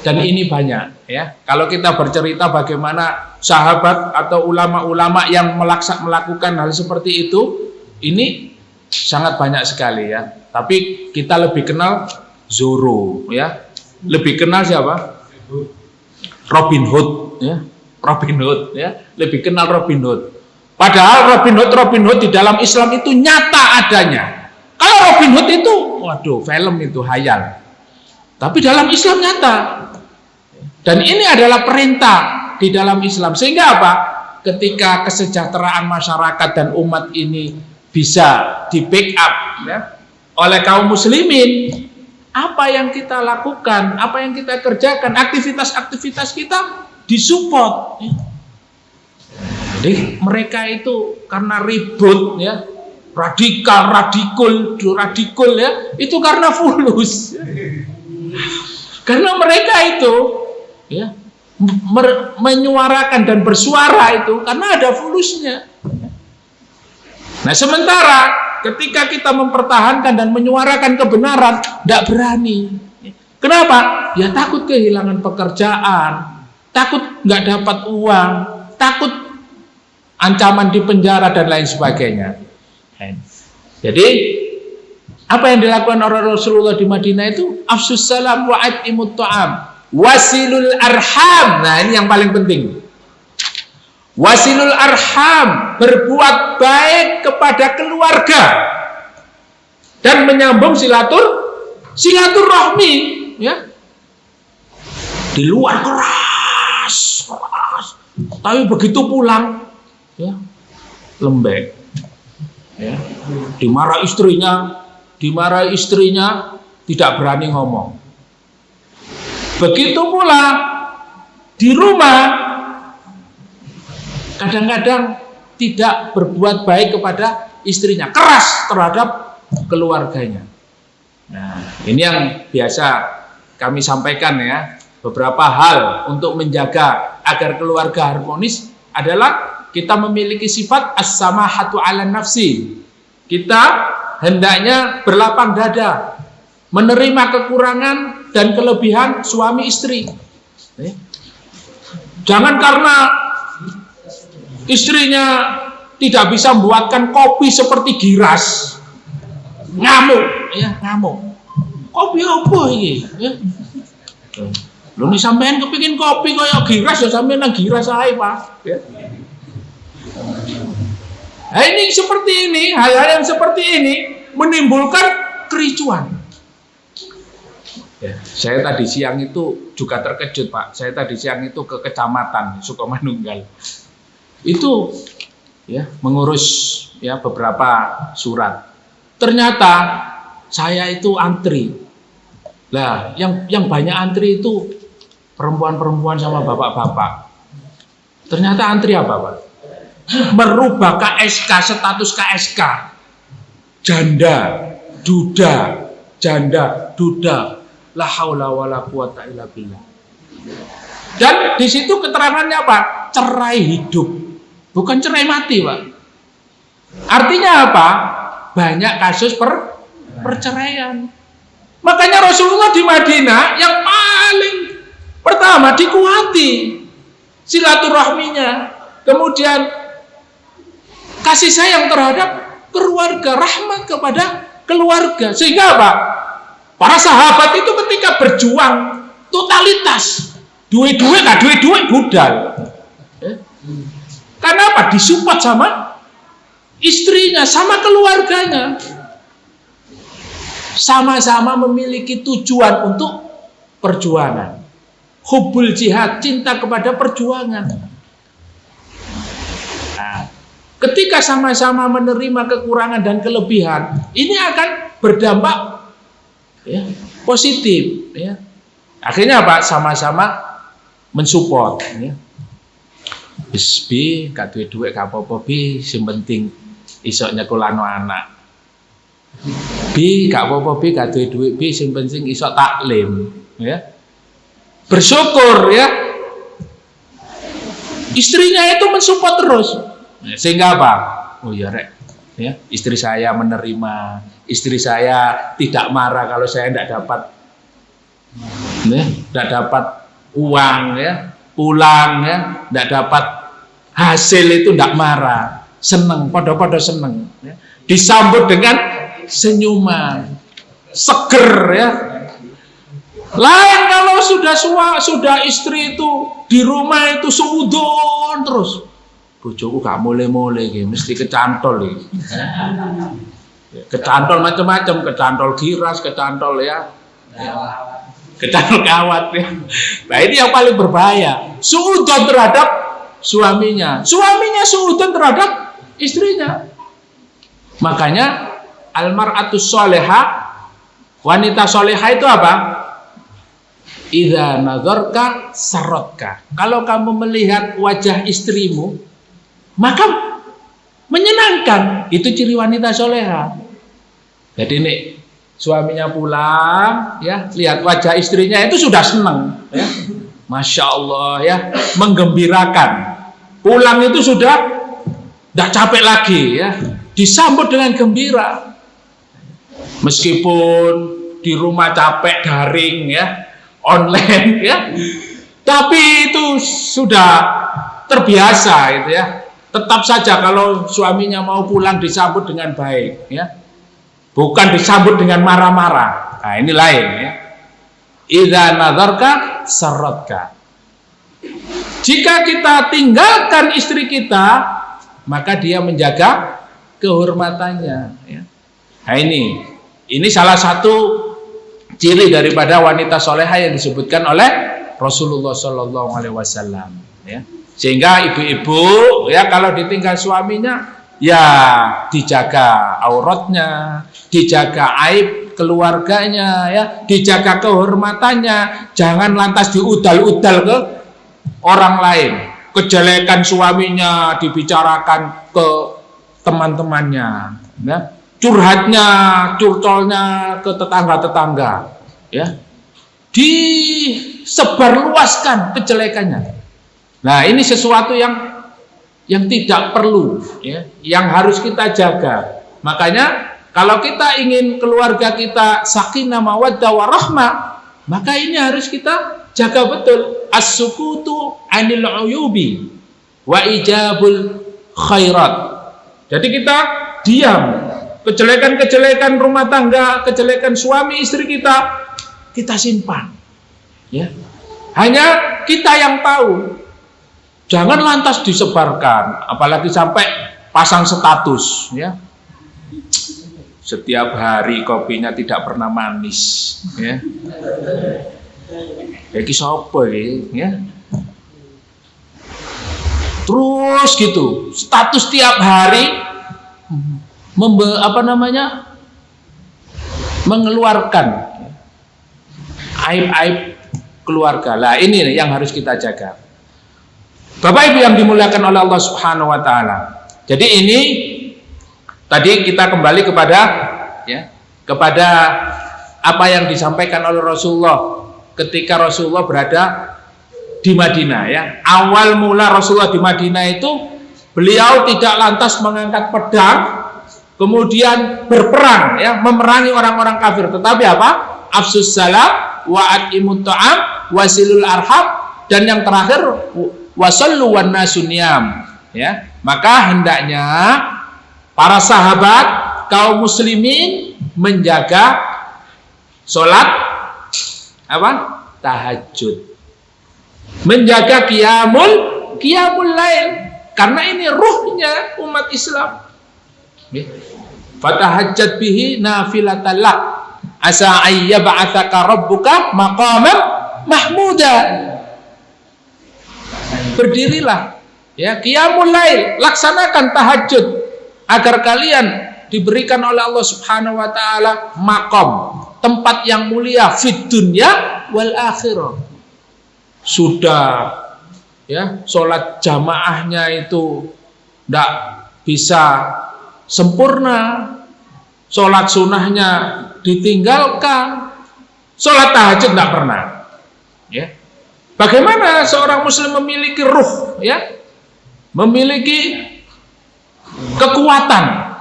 Dan ini banyak ya. Kalau kita bercerita bagaimana sahabat atau ulama-ulama yang melakukan hal seperti itu, ini sangat banyak sekali ya. Tapi kita lebih kenal Zorro ya. Lebih kenal siapa? Robin Hood ya. Robin Hood ya. Lebih kenal Robin Hood. Padahal Robin Hood di dalam Islam itu nyata adanya. Kalau Robin Hood itu, waduh, film itu hayal. Tapi dalam Islam nyata. Dan ini adalah perintah di dalam Islam. Sehingga apa? Ketika kesejahteraan masyarakat dan umat ini bisa di backup ya, oleh kaum muslimin, apa yang kita lakukan, apa yang kita kerjakan, aktivitas-aktivitas kita disupport. Ya. Jadi mereka itu karena ribut ya, radikal ya, itu karena fulus. Karena mereka itu ya menyuarakan dan bersuara itu karena ada fulusnya. Nah, sementara ketika kita mempertahankan dan menyuarakan kebenaran, tidak berani. Kenapa? Ya takut kehilangan pekerjaan, takut nggak dapat uang, takut ancaman di penjara dan lain sebagainya. Jadi apa yang dilakukan oleh Rasulullah di Madinah itu afsus salam wa at'imut ta'am wasilul arham. Nah, ini yang paling penting. Wasilul arham, berbuat baik kepada keluarga dan menyambung silaturahmi ya. Di luar keras, tapi begitu pulang ya lembek ya. Dimarahi istrinya tidak berani ngomong. Begitu pula di rumah kadang-kadang tidak berbuat baik kepada istrinya, keras terhadap keluarganya. Nah, ini yang biasa kami sampaikan ya. Beberapa hal untuk menjaga agar keluarga harmonis adalah kita memiliki sifat as-samahatu 'alan nafsi. Kita hendaknya berlapang dada, menerima kekurangan dan kelebihan suami istri. Jangan karena istrinya tidak bisa membuatkan kopi seperti Giras, ngamuk ya, ngamuk. Kopi apa ini ya? Lho nih sampean kepingin kopi kayak Giras ya sampean nang Giras ae, Pak ya. Nah, ini seperti ini, hal-hal yang seperti ini menimbulkan kericuan. Ya, saya tadi siang itu juga terkejut, Pak. Saya tadi siang itu ke kecamatan Sukomanunggal. Itu ya, mengurus ya beberapa surat. Ternyata saya itu antri. Lah, yang banyak antri itu perempuan-perempuan sama bapak-bapak. Ternyata antri apa, Pak? Merubah KSK, status KSK. Janda, duda, janda, duda. La haula wala quwata illa billah. Dan di situ keterangannya apa? Cerai hidup. Bukan cerai mati, Pak. Artinya apa? Banyak kasus perceraian. Makanya Rasulullah di Madinah yang paling pertama dikuati silaturahminya, kemudian kasih sayang terhadap keluarga, rahmat kepada keluarga. Sehingga apa? Para sahabat itu ketika berjuang totalitas, duit-duit budal. Karena apa? Disupport sama istrinya, sama keluarganya. Sama-sama memiliki tujuan untuk perjuangan. Hubbul jihad, cinta kepada perjuangan. Nah, ketika sama-sama menerima kekurangan dan kelebihan, ini akan berdampak ya, positif. Ya. Akhirnya apa? Sama-sama mensupport. Ya. Bis bi, gak duit gak apa-apa bi, sing penting iso nyekolahno anak. Bi, gak apa-apa bi, gak duit bi, sing penting iso taklim. Ya. Bersyukur ya. Istrinya itu mensupport terus. Sehingga apa? Oh ya rek, ya, istri saya menerima, istri saya tidak marah kalau saya tidak dapat, tidak dapat uang, ya, pulang, ya, tidak dapat hasil itu tidak marah, seneng, podo-podo seneng, ya. Disambut dengan senyuman, seger, ya. Lain kalau sudah istri itu di rumah itu suudon terus. Bojoku gak mulai-mulai iki, mesti kecantol iki. Kecantol macam-macam, kecantol giras, kecantol ya. Kecantol kawat ya. Nah, ini yang paling berbahaya. Suudon terhadap suaminya. Suaminya suudon terhadap istrinya. Makanya almar'atus sholihah, wanita sholihah itu apa? Idza nazarka sarotka. Kalau kamu melihat wajah istrimu, maka menyenangkan. Itu ciri wanita soleha. Jadi ini suaminya pulang, ya, lihat wajah istrinya itu sudah senang, ya. Masya Allah, ya, menggembirakan. Pulang itu sudah tidak capek lagi, ya, disambut dengan gembira. Meskipun di rumah capek daring, ya, online, ya, tapi itu sudah terbiasa, gitu ya. Tetap saja kalau suaminya mau pulang disambut dengan baik, ya, bukan disambut dengan marah-marah. Nah, ini lain, ya. Idza nazarka sarotka. Jika kita tinggalkan istri kita, maka dia menjaga kehormatannya, ya. Nah, ini salah satu ciri daripada wanita solehah yang disebutkan oleh Rasulullah SAW, ya. Sehingga ibu-ibu, ya, kalau ditinggal suaminya, ya, dijaga auratnya, dijaga aib keluarganya, ya, dijaga kehormatannya. Jangan lantas diudal-udal ke orang lain. Kejelekan suaminya dibicarakan ke teman-temannya, ya. Curhatnya, curcolnya ke tetangga-tetangga, ya, disebarluaskan kejelekannya. Nah, ini sesuatu yang tidak perlu, ya, yang harus kita jaga. Makanya kalau kita ingin keluarga kita sakinah mawaddah warahmah, maka ini harus kita jaga betul. As-sukutu 'anil 'uyubi wa ijabul khairat. Jadi kita diam. Kejelekan-kejelekan rumah tangga, kejelekan suami istri kita simpan, ya. Hanya kita yang tahu. Jangan lantas disebarkan, apalagi sampai pasang status, ya. Setiap hari kopinya tidak pernah manis, ya. Iki sapa iki, ya. terus gitu, status tiap hari mengeluarkan aib-aib keluarga. Lah ini yang harus kita jaga. Bapak Ibu yang dimuliakan oleh Allah Subhanahu wa taala. Jadi ini tadi kita kembali kepada apa yang disampaikan oleh Rasulullah ketika Rasulullah berada di Madinah ya. Awal mula Rasulullah di Madinah itu beliau tidak lantas mengangkat pedang kemudian berperang ya, memerangi orang-orang kafir, tetapi apa? Afsus salam wa at'imut ta'am wasilul arham, dan yang terakhir wasallu wan nasuniyam ya. Maka hendaknya para sahabat kaum muslimin menjaga sholat tahajud, menjaga qiyamul lail, karena ini ruhnya umat Islam. Fatahajjat bihi nafilatan lak asa ayyab'atsaka rabbuka maqaman mahmuda. Berdirilah ya, qiyamul lail, laksanakan tahajud agar kalian diberikan oleh Allah Subhanahu wa taala maqam, tempat yang mulia fid dunya wal akhirah. Sudah ya, sholat jamaahnya itu tidak bisa sempurna, sholat sunnahnya ditinggalkan, sholat tahajud tidak pernah ya. Bagaimana seorang muslim memiliki ruh ya, memiliki kekuatan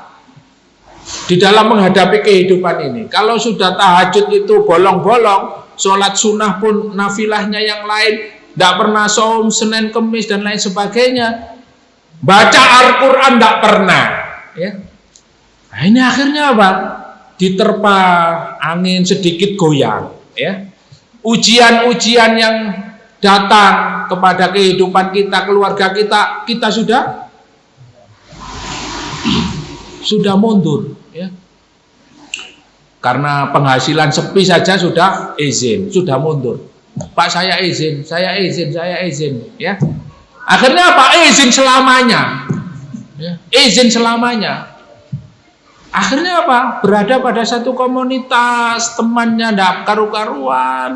di dalam menghadapi kehidupan ini? Kalau sudah tahajud itu bolong-bolong, sholat sunnah pun nafilahnya yang lain, tidak pernah saum Senin Kemis dan lain sebagainya, baca Al-Quran tidak pernah ya. Nah, ini akhirnya apa? Diterpa angin sedikit goyang ya. Ujian-ujian yang datang kepada kehidupan kita, keluarga kita, kita sudah mundur ya. Karena penghasilan sepi saja sudah izin, sudah mundur. Pak, saya izin ya. Akhirnya apa? Izin selamanya ya. Izin selamanya. Akhirnya apa? Berada pada satu komunitas, temannya tidak karu-karuan,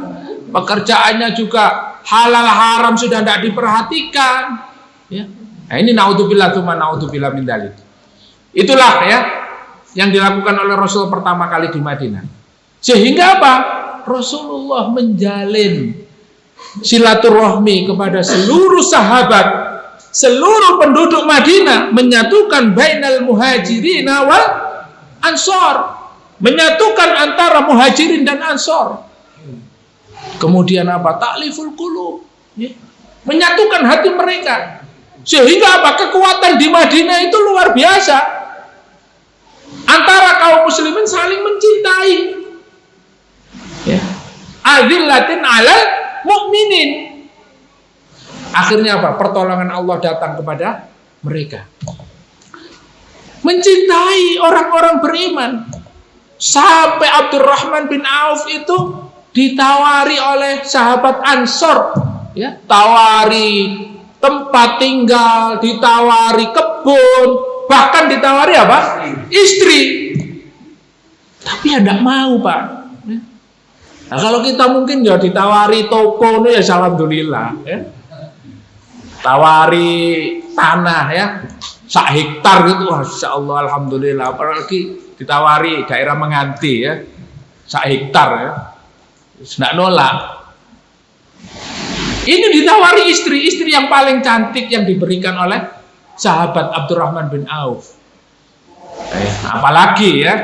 pekerjaannya juga halal haram sudah tidak diperhatikan ya. Nah, ini naudzubillah tsumma naudzubillah min dzalik. Itulah ya yang dilakukan oleh Rasul pertama kali di Madinah. Sehingga apa? Rasulullah menjalin silaturahmi kepada seluruh sahabat, seluruh penduduk Madinah, menyatukan bainal muhajirin wal ansor, menyatukan antara muhajirin dan ansor. Kemudian apa? Ta'liful qulub ya. Menyatukan hati mereka. Sehingga apa? Kekuatan di Madinah itu luar biasa. Antara kaum muslimin saling mencintai ya. Adzillatin 'alal mu'minin. Akhirnya apa? Pertolongan Allah datang kepada mereka. Mencintai orang-orang beriman. Sampai Abdurrahman bin Auf itu ditawari oleh sahabat Ansor ya, tawari tempat tinggal, ditawari kebun, bahkan ditawari apa? Istri. Tapi ya tidak mau, Pak. Nah, kalau kita mungkin ya ditawari toko ya alhamdulillah ya. Tawari tanah ya, 1 hektar gitu, Masya Allah, alhamdulillah. Apalagi ditawari daerah Menganti ya, 1 hektar ya, tidak nolak. Ini ditawari istri yang paling cantik yang diberikan oleh sahabat Abdurrahman bin Auf. Apalagi ya.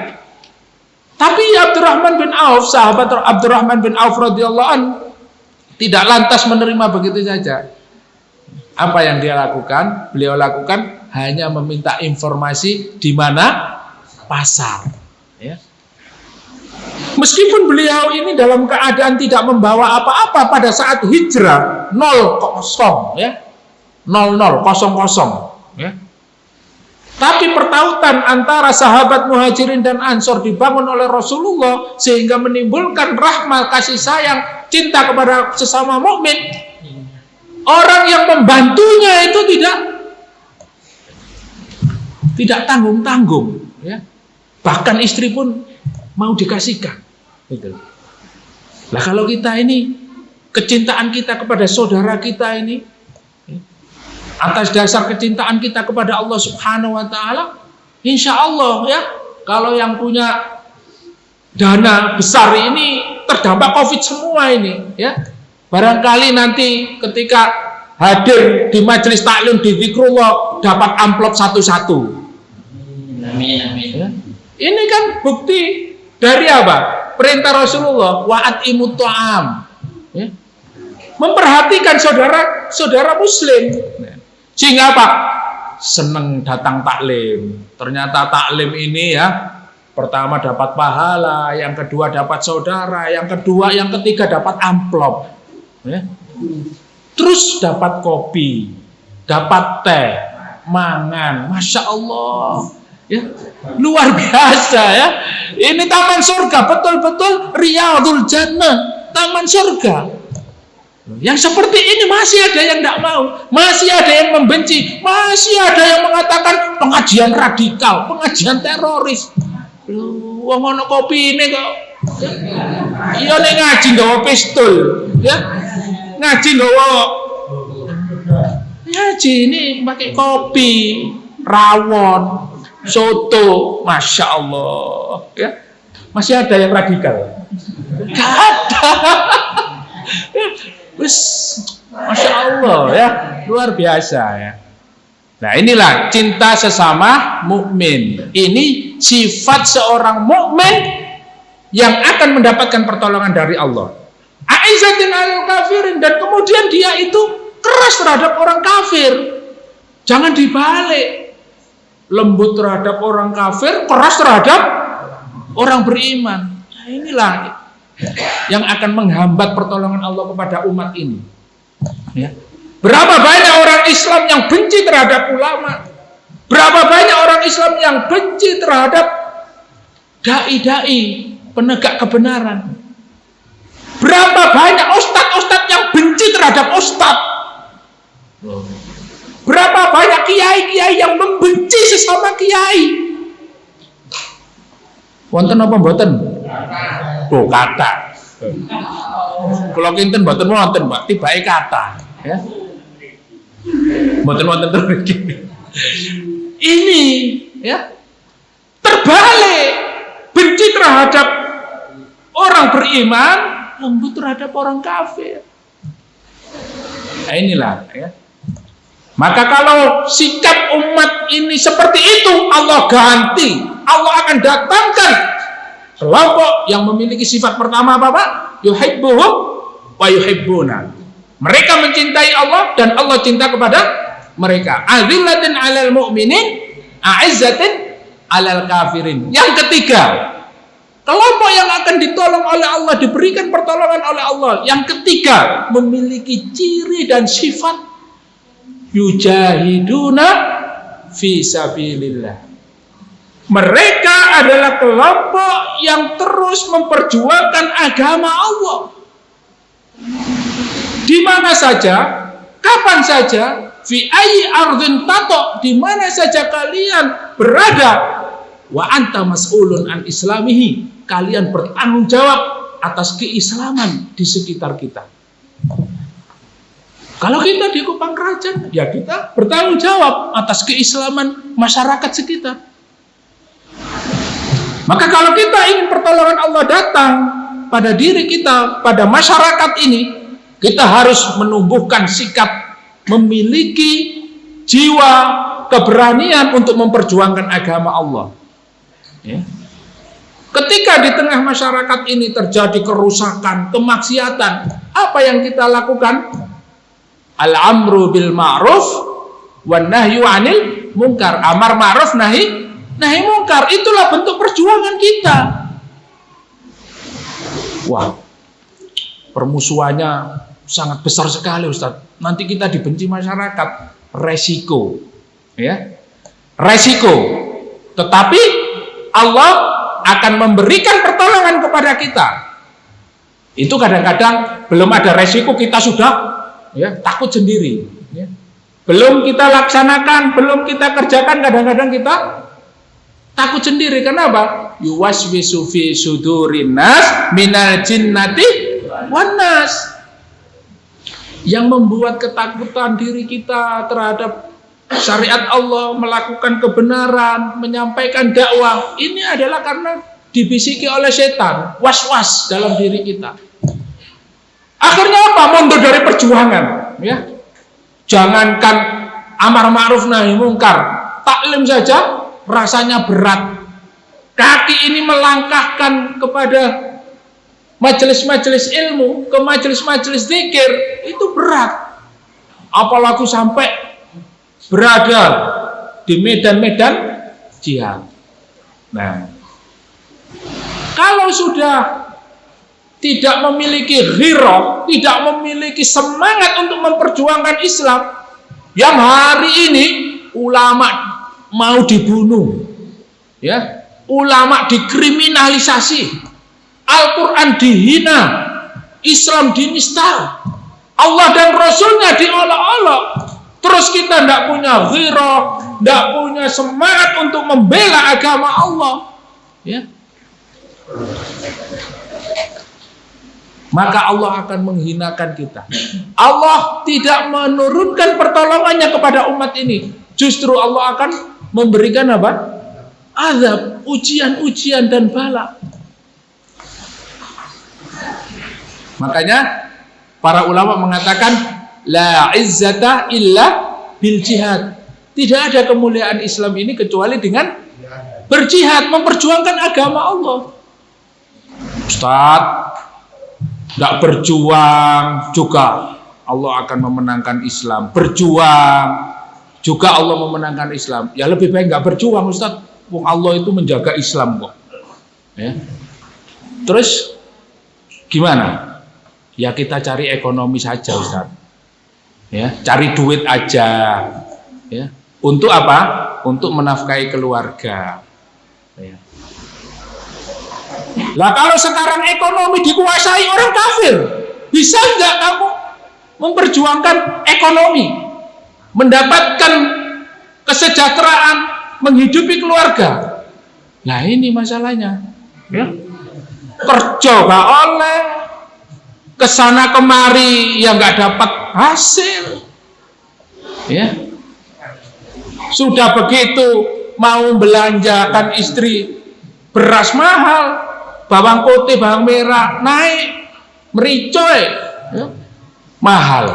Tapi Abdurrahman bin Auf, sahabat Abdurrahman bin Auf radhiyallahu anhu, tidak lantas menerima begitu saja. Apa yang dia lakukan? Beliau lakukan hanya meminta informasi di mana pasar. Ya. Meskipun beliau ini dalam keadaan tidak membawa apa-apa pada saat hijrah, 0 ya, 00 ya. Tapi pertautan antara sahabat muhajirin dan ansor dibangun oleh Rasulullah sehingga menimbulkan rahmat, kasih sayang, cinta kepada sesama mukmin. Orang yang membantunya itu tidak tidak tanggung-tanggung, ya. Bahkan istri pun mau dikasihkan, gitu. Lah kalau kita ini kecintaan kita kepada saudara kita ini, atas dasar kecintaan kita kepada Allah Subhanahu Wa Taala, insya Allah ya, kalau yang punya dana besar ini terdampak COVID semua ini, ya. Barangkali nanti ketika hadir di majelis taklim di Zikrullah dapat amplop satu-satu. Amin, amin. Ya. Ini kan bukti dari apa? Perintah Rasulullah, wa'atimut ta'am. Ya. Memperhatikan saudara muslim. Sehingga apa? Seneng datang taklim. Ternyata taklim ini ya, pertama dapat pahala, yang kedua dapat saudara, yang ketiga dapat amplop. Ya. Terus dapat kopi, dapat teh, mangan, masya Allah, ya, luar biasa ya. Ini taman surga, betul-betul Riyadul Jannah, taman surga. Yang seperti ini masih ada yang tidak mau, masih ada yang membenci, masih ada yang mengatakan pengajian radikal, pengajian teroris. Wong ono kopi ini kok, iya nek ngaji nggawa pistol, ya. Ngaji ini pakai kopi, rawon, soto, masya Allah, ya. Masih ada yang radikal? Gak ada. Wis, masya Allah ya, luar biasa ya. Nah inilah cinta sesama mukmin. Ini sifat seorang mukmin yang akan mendapatkan pertolongan dari Allah. Aizzatin alal kafirin, dan kemudian dia itu keras terhadap orang kafir. Jangan dibalik. Lembut terhadap orang kafir, keras terhadap orang beriman. Nah, inilah yang akan menghambat pertolongan Allah kepada umat ini. Ya. Berapa banyak orang Islam yang benci terhadap ulama? Berapa banyak orang Islam yang benci terhadap dai-dai penegak kebenaran? Berapa banyak ustadz-ustadz yang benci terhadap ustadz? Berapa banyak kiai-kiai yang membenci sesama kiai? Wonten apa mboten? Oh, kata. Kalau kinten mboten wonten, Pak, tibake kata, ya. Mboten wonten terus. Ini ya terbalik, benci terhadap orang beriman, lembut terhadap orang kafir. Nah, inilah ya. Maka kalau sikap umat ini seperti itu, Allah ganti. Allah akan datangkan kelompok yang memiliki sifat pertama apa, Pak? Yuhibbuhum wa yuhibbuna. Mereka mencintai Allah dan Allah cinta kepada mereka. Azillatin 'alal mu'minin, a'izzatin 'alal kafirin. Yang ketiga, kelompok yang akan ditolong oleh Allah, diberikan pertolongan oleh Allah. Yang ketiga, memiliki ciri dan sifat yujahiduna fi sabilillah. Mereka adalah kelompok yang terus memperjuangkan agama Allah. Di mana saja, kapan saja, fi ayyi ardhin tato, di mana saja kalian berada, wa anta mas'ulun an islamihi, kalian bertanggung jawab atas keislaman di sekitar kita. Kalau kita di Kupang Krajan, ya kita bertanggung jawab atas keislaman masyarakat sekitar. Maka kalau kita ingin pertolongan Allah datang pada diri kita, pada masyarakat ini, kita harus menumbuhkan sikap, memiliki jiwa keberanian untuk memperjuangkan agama Allah. Ya. Ketika di tengah masyarakat ini terjadi kerusakan, kemaksiatan, apa yang kita lakukan? Al-amru bil ma'ruf wan nahyu 'anil munkar. Amar ma'ruf, nahi munkar. Itulah bentuk perjuangan kita. Wah, permusuhannya sangat besar sekali, Ustaz. Nanti kita dibenci masyarakat. Resiko, ya, resiko. Tetapi Allah akan memberikan pertolongan kepada kita. Itu kadang-kadang belum ada resiko kita sudah, ya, takut sendiri. Ya. belum kita laksanakan, belum kita kerjakan, kadang-kadang kita takut sendiri. Kenapa? Yuwaswisu fi sudurin nas minal jinnati wan nas. Yang membuat ketakutan diri kita terhadap syariat Allah, melakukan kebenaran, menyampaikan dakwah, ini adalah karena dibisiki oleh setan, was-was dalam diri kita. Akhirnya apa? Mundur dari perjuangan, ya. Jangankan amar ma'ruf nahi mungkar, taklim saja rasanya berat. Kaki ini melangkahkan kepada majelis-majelis ilmu, ke majelis-majelis zikir, itu berat. Apalagi sampai berada di medan-medan jihad. Nah, kalau sudah tidak memiliki ghirah, tidak memiliki semangat untuk memperjuangkan Islam, yang hari ini ulama mau dibunuh, ya, ulama dikriminalisasi, Al-Quran dihina, Islam dinista, Allah dan Rasulnya diolok-olok, terus kita tidak punya ghirah, tidak punya semangat untuk membela agama Allah, ya. Maka Allah akan menghinakan kita. Allah tidak menurunkan pertolongannya kepada umat ini. Justru Allah akan memberikan apa? Azab, ujian-ujian dan bala. Makanya para ulama mengatakan la izzata illa bil jihad. Tidak ada kemuliaan Islam ini kecuali dengan berjihad, memperjuangkan agama Allah. Ustaz, tidak berjuang juga Allah akan memenangkan Islam. Berjuang juga Allah memenangkan Islam. Ya lebih baik nggak berjuang, Ustaz. Allah itu menjaga Islam kok. Ya. Terus gimana? Ya kita cari ekonomi saja, Ustaz. Ya, cari duit aja. Ya. Untuk apa? Untuk menafkahi keluarga. Ya. Lah kalau sekarang ekonomi dikuasai orang kafir, bisa nggak kamu memperjuangkan ekonomi, mendapatkan kesejahteraan, menghidupi keluarga? Nah ini masalahnya, ya. Kerja nggak oleh, kesana kemari yang nggak dapat hasil, ya. Sudah begitu mau belanjakan istri, beras mahal, bawang putih, bawang merah naik, mericoy, ya, mahal.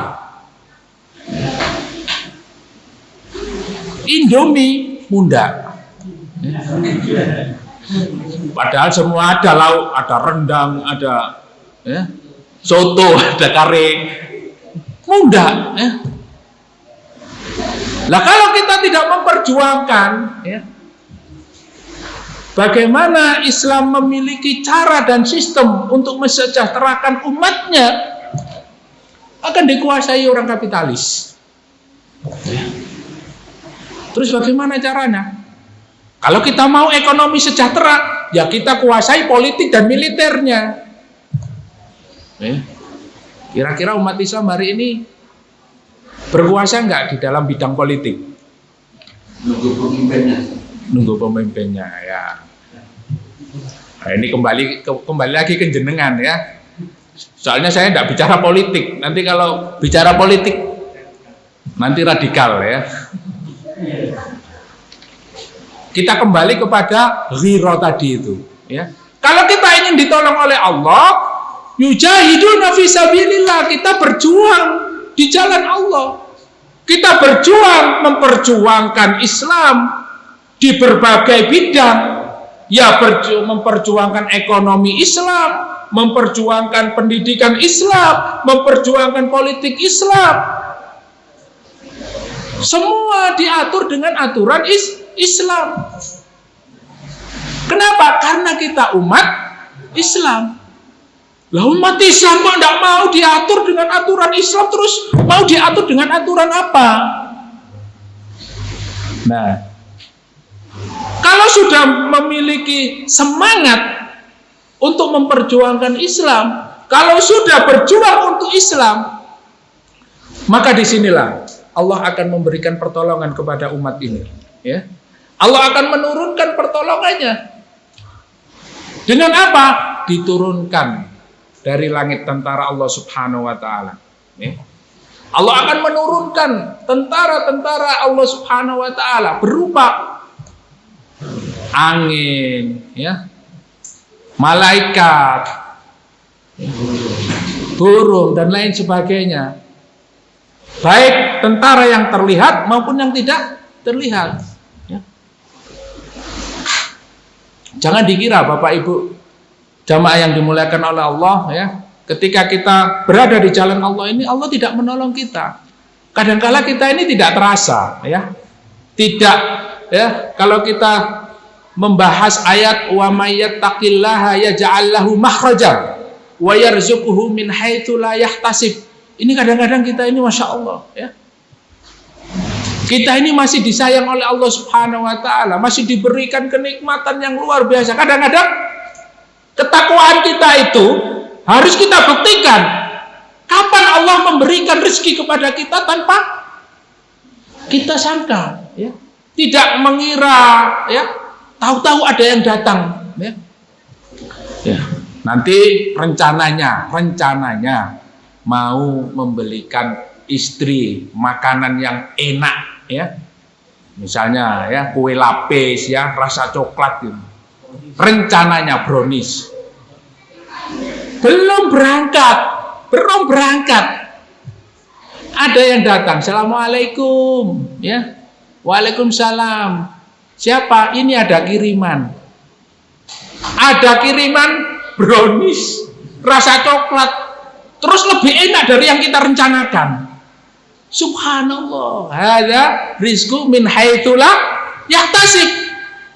Indomie munda. Padahal semua ada lauk, ada rendang, ada, ya, soto, ada kare, munda. Ya. Lah kalau kita tidak memperjuangkan, ya, bagaimana Islam memiliki cara dan sistem untuk mensejahterakan umatnya, akan dikuasai orang kapitalis. Terus bagaimana caranya? Kalau kita mau ekonomi sejahtera, ya kita kuasai politik dan militernya. Kira-kira umat Islam hari ini berkuasa nggak di dalam bidang politik? Nunggu pemimpinnya. Nunggu pemimpinnya, ya. Nah, ini kembali lagi ke jenengan, ya. Soalnya saya tidak bicara politik. Nanti kalau bicara politik nanti radikal, ya. Kita kembali kepada ghirah tadi itu, ya. Kalau kita ingin ditolong oleh Allah, yujahiduna fi sabilillah, kita berjuang di jalan Allah. Kita berjuang memperjuangkan Islam di berbagai bidang, ya, memperjuangkan ekonomi Islam, memperjuangkan pendidikan Islam, memperjuangkan politik Islam. Semua diatur dengan aturan Islam. Kenapa? Karena kita umat Islam. Lah umat Islam kok tidak mau diatur dengan aturan Islam, terus mau diatur dengan aturan apa? Nah, kalau sudah memiliki semangat untuk memperjuangkan Islam, kalau sudah berjuang untuk Islam, maka disinilah Allah akan memberikan pertolongan kepada umat ini. Ya. Allah akan menurunkan pertolongannya. Dengan apa? Diturunkan dari langit tentara Allah Subhanahu wa Ta'ala. Ya. Allah akan menurunkan tentara-tentara Allah Subhanahu wa Ta'ala berupa angin, ya, malaikat, burung dan lain sebagainya. Baik tentara yang terlihat maupun yang tidak terlihat. Ya. Jangan dikira Bapak Ibu jamaah yang dimuliakan oleh Allah, ya, ketika kita berada di jalan Allah ini, Allah tidak menolong kita. Kadangkala kita ini tidak terasa, ya. Tidak, ya, kalau kita membahas ayat wa may yattaqillaha yaj'al lahu makhraja wa yarzuquhu min haitsu la yahtasib. Ini kadang-kadang kita ini Masya Allah, ya. Kita ini masih disayang oleh Allah Subhanahu wa Ta'ala, masih diberikan kenikmatan yang luar biasa. Kadang-kadang ketakwaan kita itu harus kita buktikan. Kapan Allah memberikan rezeki kepada kita tanpa kita sangka, ya. Tidak mengira, ya. Tahu-tahu ada yang datang, ya. Ya. Nanti rencananya mau membelikan istri makanan yang enak, ya. Misalnya, ya, kue lapis, ya, rasa coklat gitu. Rencananya brownies. Belum berangkat. Ada yang datang, Assalamualaikum, ya. Waalaikumsalam. Siapa? Ini ada kiriman. Ada kiriman brownies rasa coklat, terus lebih enak dari yang kita rencanakan. Subhanallah, hadza rizqu min haitsu la yahtasib.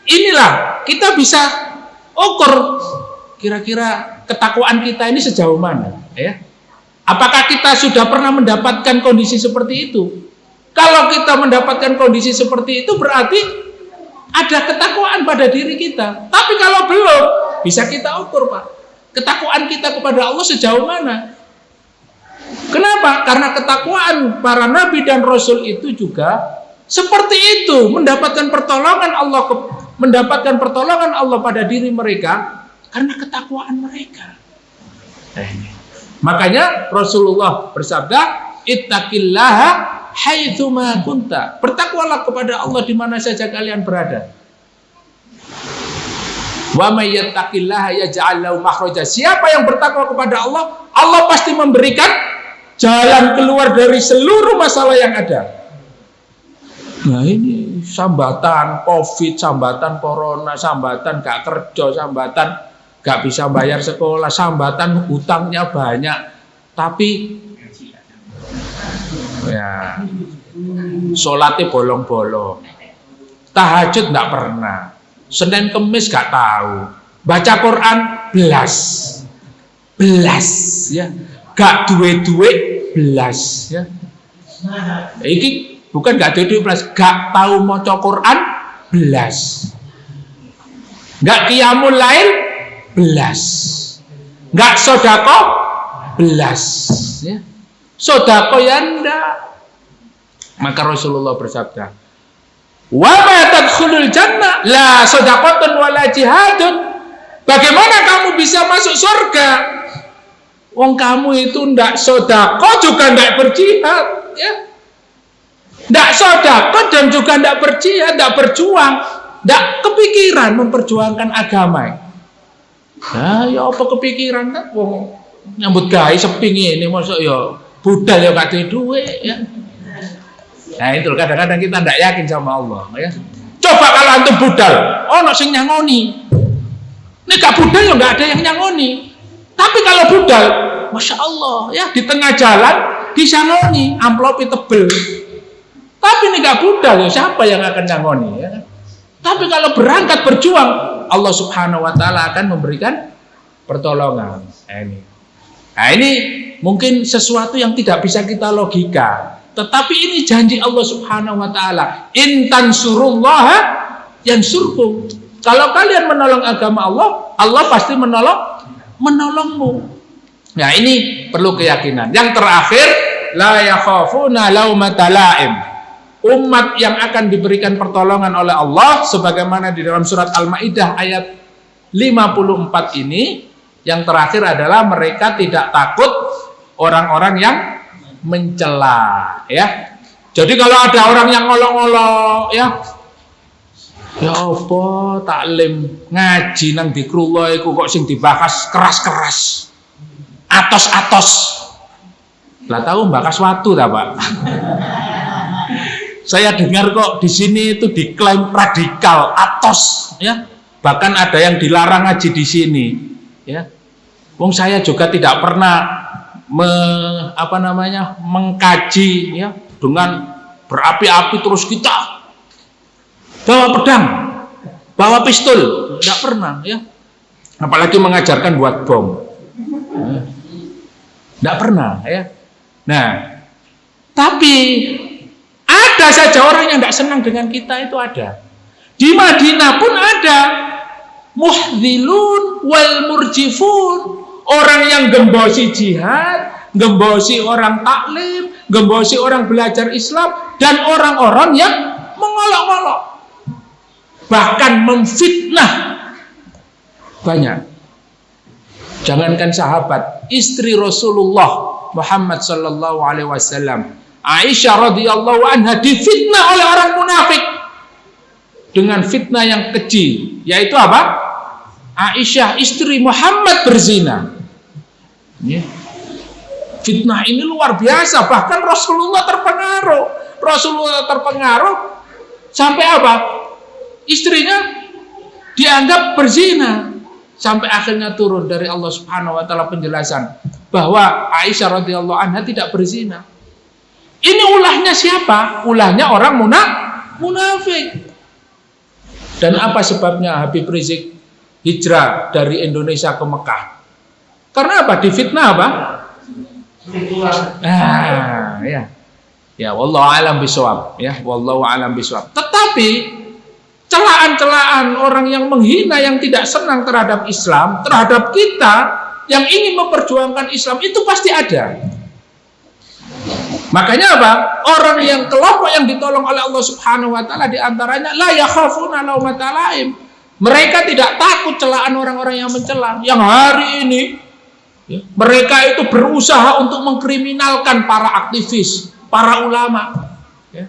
Inilah kita bisa ukur kira-kira ketakwaan kita ini sejauh mana, ya. Apakah kita sudah pernah mendapatkan kondisi seperti itu? Kalau kita mendapatkan kondisi seperti itu berarti ada ketakwaan pada diri kita. Tapi kalau belum, bisa kita ukur, Pak. Ketakwaan kita kepada Allah sejauh mana? Kenapa? Karena ketakwaan para nabi dan rasul itu juga seperti itu, mendapatkan pertolongan Allah pada diri mereka karena ketakwaan mereka. Makanya Rasulullah bersabda, ittaqillaha haitsu ma kunta. Bertakwalah kepada Allah di mana saja kalian berada. Wa may yattaqillaha yaj'al lahu makhraja. Siapa yang bertakwa kepada Allah, Allah pasti memberikan jalan keluar dari seluruh masalah yang ada. Nah, ini sambatan Covid, sambatan corona, sambatan gak kerja, sambatan gak bisa bayar sekolah, sambatan hutangnya banyak. Tapi ya, sholatnya bolong-bolong, tahajud nggak pernah, Senin Kemis nggak tahu, baca Quran belas, ya, gak duwe belas, ya. Iki bukan gak duwe belas, gak tahu maca Quran belas, gak qiyamul lail belas, gak sedekah belas, ya. Sedekah ya ndak. Maka Rasulullah bersabda, wa ma tadkhulul jannah la shadaqatun wala jihadun. Bagaimana kamu bisa masuk surga? Wong kamu itu ndak sedekah juga ndak berjihad, ya. Ndak sedekah dan juga ndak berjihad, ndak berjuang, ndak kepikiran memperjuangkan agama. Nah, ya apa kepikiran kan wong nyambut gawe seping ini mosok ya budal ya gak duwe, ya. Nah itu kadang-kadang kita tidak yakin sama Allah, ya. Coba kalau antum budal, ono sing nyangoni. Nek gak budal ya gak ada yang nyangoni. Tapi kalau budal, Masya Allah, ya, di tengah jalan disangoni, amplopnya tebel. Tapi nek gak budal ya siapa yang akan nyangoni, ya. Tapi kalau berangkat berjuang, Allah Subhanahu wa Ta'ala akan memberikan pertolongan. Nah ini mungkin sesuatu yang tidak bisa kita logika, tetapi ini janji Allah Subhanahu wa Ta'ala, in tansurullaha yansurkum. Kalau kalian menolong agama Allah, Allah pasti menolongmu. Nah ini perlu keyakinan. Yang terakhir, la yakhafuna laumata laim. Umat yang akan diberikan pertolongan oleh Allah sebagaimana di dalam surat Al-Maidah ayat 54 ini, yang terakhir adalah mereka tidak takut orang-orang yang mencela, ya. Jadi kalau ada orang yang ngolok-ngolok, ya apa taklim ngaji nang dikrullah iku kok sing dibahas keras-keras, atos-atos. Lah tahu bakas watu ta, Pak? Saya dengar kok di sini itu diklaim radikal, atos, ya. Bahkan ada yang dilarang ngaji di sini, ya. Wong saya juga tidak pernah mengkaji, ya, dengan berapi-api terus kita bawa pedang, bawa pistol, tidak pernah, ya. Apalagi mengajarkan buat bom, tidak pernah, ya. Nah, tapi ada saja orang yang tidak senang dengan kita, itu ada. Di Madinah pun ada muhdhilun wal murjifun, orang yang gembosi jihad, gembosi orang taklim, gembosi orang belajar Islam, dan orang-orang yang mengolok-olok, bahkan memfitnah. Banyak. Jangankan sahabat, istri Rasulullah Muhammad sallallahu alaihi wasallam, Aisyah radhiyallahu anha, difitnah oleh orang munafik dengan fitnah yang keji, yaitu apa? Aisyah istri Muhammad berzina. Ya. Fitnah ini luar biasa, bahkan Rasulullah terpengaruh sampai apa? Istrinya dianggap berzina, sampai akhirnya turun dari Allah Subhanahu wa taala penjelasan bahwa Aisyah radhiyallahu anha tidak berzina. Ini ulahnya siapa? Ulahnya orang munafik. Dan apa sebabnya Habib Rizik hijrah dari Indonesia ke Mekah? Karena apa? Difitnah apa? Ya. Ya, wallahu alam bisawab, ya, wallahu alam bisawab. Tetapi celaan-celaan orang yang menghina, yang tidak senang terhadap Islam, terhadap kita yang ingin memperjuangkan Islam, itu pasti ada. Makanya apa? Orang yang kelompok yang ditolong oleh Allah Subhanahu wa taala diantaranya la yakhafuna laumata laim. Mereka tidak takut celaan orang-orang yang mencela. Yang hari ini, ya, mereka itu berusaha untuk mengkriminalkan para aktivis, para ulama. Ya.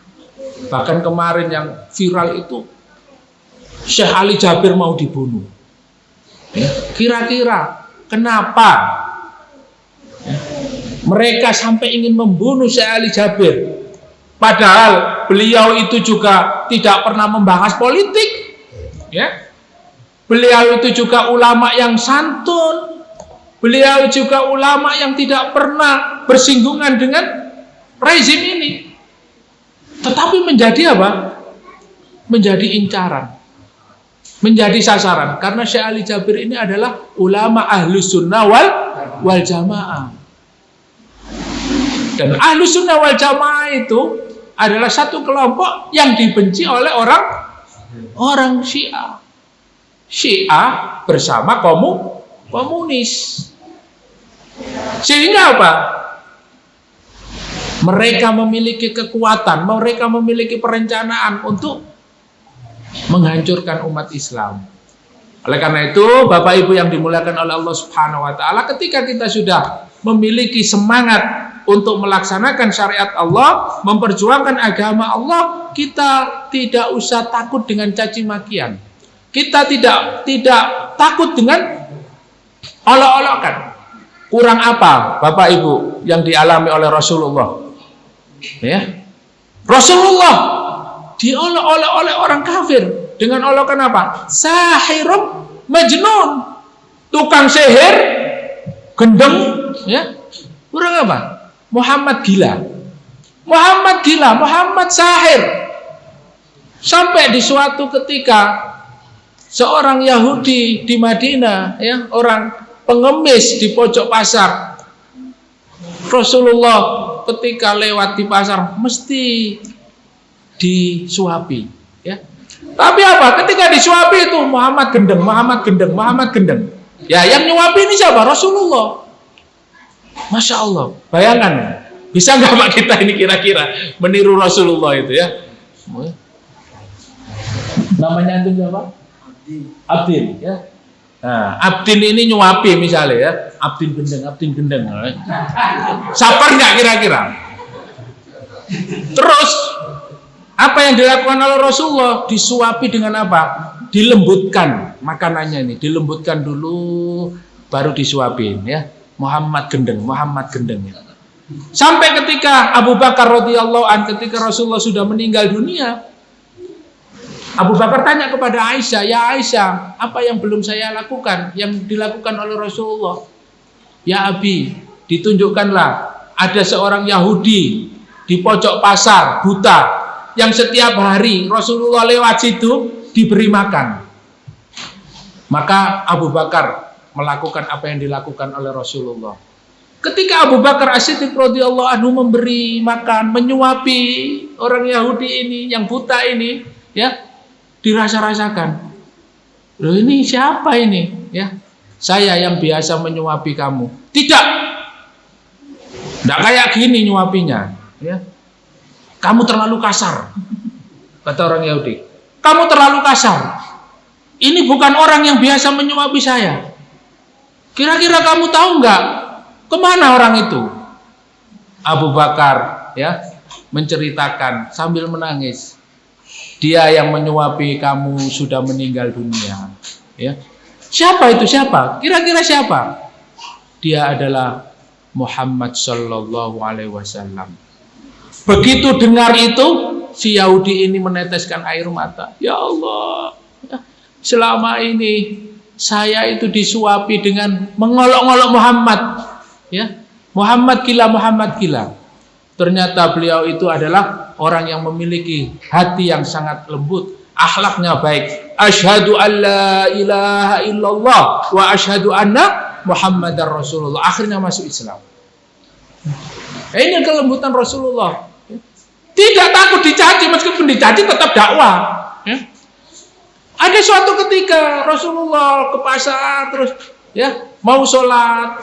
Bahkan kemarin yang viral itu Syekh Ali Jabir mau dibunuh. Ya. Kira-kira kenapa? Ya. Mereka sampai ingin membunuh Syekh Ali Jabir, padahal beliau itu juga tidak pernah membahas politik, ya. Beliau itu juga ulama yang santun, beliau juga ulama yang tidak pernah bersinggungan dengan rezim ini, tetapi menjadi apa? Menjadi incaran, menjadi sasaran, karena Syekh Ali Jabir ini adalah ulama Ahlus Sunnah wal Jamaah. Dan Ahlus Sunnah wal Jamaah itu adalah satu kelompok yang dibenci oleh orang Syiah. Syiah bersama komunis. Sehingga apa? Mereka memiliki kekuatan, mereka memiliki perencanaan untuk menghancurkan umat Islam. Oleh karena itu, Bapak Ibu yang dimuliakan oleh Allah Subhanahu wa taala, ketika kita sudah memiliki semangat untuk melaksanakan syariat Allah, memperjuangkan agama Allah, kita tidak usah takut dengan caci makian. Kita tidak takut dengan olok-olokan. Kurang apa Bapak Ibu yang dialami oleh Rasulullah? Ya. Rasulullah diolok-olok oleh orang kafir dengan olokan apa? Sahirun majnun, tukang sihir, gendeng, ya. Kurang apa? Muhammad gila, Muhammad sahir. Sampai di suatu ketika seorang Yahudi di Madinah, ya, orang pengemis di pojok pasar, Rasulullah ketika lewat di pasar mesti disuapi, ya. Tapi apa? Ketika disuapi itu Muhammad gendeng. Ya, yang nyuapi ini siapa? Rasulullah. Masya Allah, bayangkan Bisa nggak Pak kita ini kira-kira meniru Rasulullah itu ya? Namanya antum siapa? Abdin ya. Nah, Abdin ini nyuapi misalnya ya. Abdin gendeng. Sabar nggak kira-kira? Terus apa yang dilakukan oleh Rasulullah? Disuapi dengan apa? Dilembutkan makanannya ini, dilembutkan dulu, baru disuapin ya. Muhammad gendeng ya. Sampai ketika Abu Bakar radhiyallahu an, ketika Rasulullah sudah meninggal dunia, Abu Bakar tanya kepada Aisyah, ya Aisyah, apa yang belum saya lakukan, yang dilakukan oleh Rasulullah? Ya Abi, ditunjukkanlah ada seorang Yahudi di pojok pasar buta, yang setiap hari Rasulullah lewat situ diberi makan. Maka Abu Bakar melakukan apa yang dilakukan oleh Rasulullah. Ketika Abu Bakar As-Siddiq radhiyallahu anhu memberi makan, menyuapi orang Yahudi ini yang buta ini, ya, dirasa-rasakan. Loh, ini siapa ini? Ya, saya yang biasa menyuapi kamu. Tidak kayak gini nyuapinya. Ya, kamu terlalu kasar, kata orang Yahudi. Kamu terlalu kasar. Ini bukan orang yang biasa menyuapi saya. Kira-kira kamu tahu nggak kemana orang itu? Abu Bakar ya menceritakan sambil menangis. Dia yang menyuapi kamu sudah meninggal dunia. Ya. Siapa itu? Siapa? Kira-kira siapa? Dia adalah Muhammad Sallallahu Alaihi Wasallam. Begitu dengar itu, si Yahudi ini meneteskan air mata. Ya Allah, selama ini saya itu disuapi dengan mengolok-olok Muhammad. Ya, Muhammad gila. Ternyata beliau itu adalah orang yang memiliki hati yang sangat lembut, akhlaknya baik. Asyhadu an la ilaha illallah wa asyhadu anna Muhammadar Rasulullah. Akhirnya masuk Islam. Ini kelembutan Rasulullah. Tidak takut dicaci, meskipun dicaci tetap dakwah. Ya. Ada suatu ketika Rasulullah ke pasar terus ya mau sholat,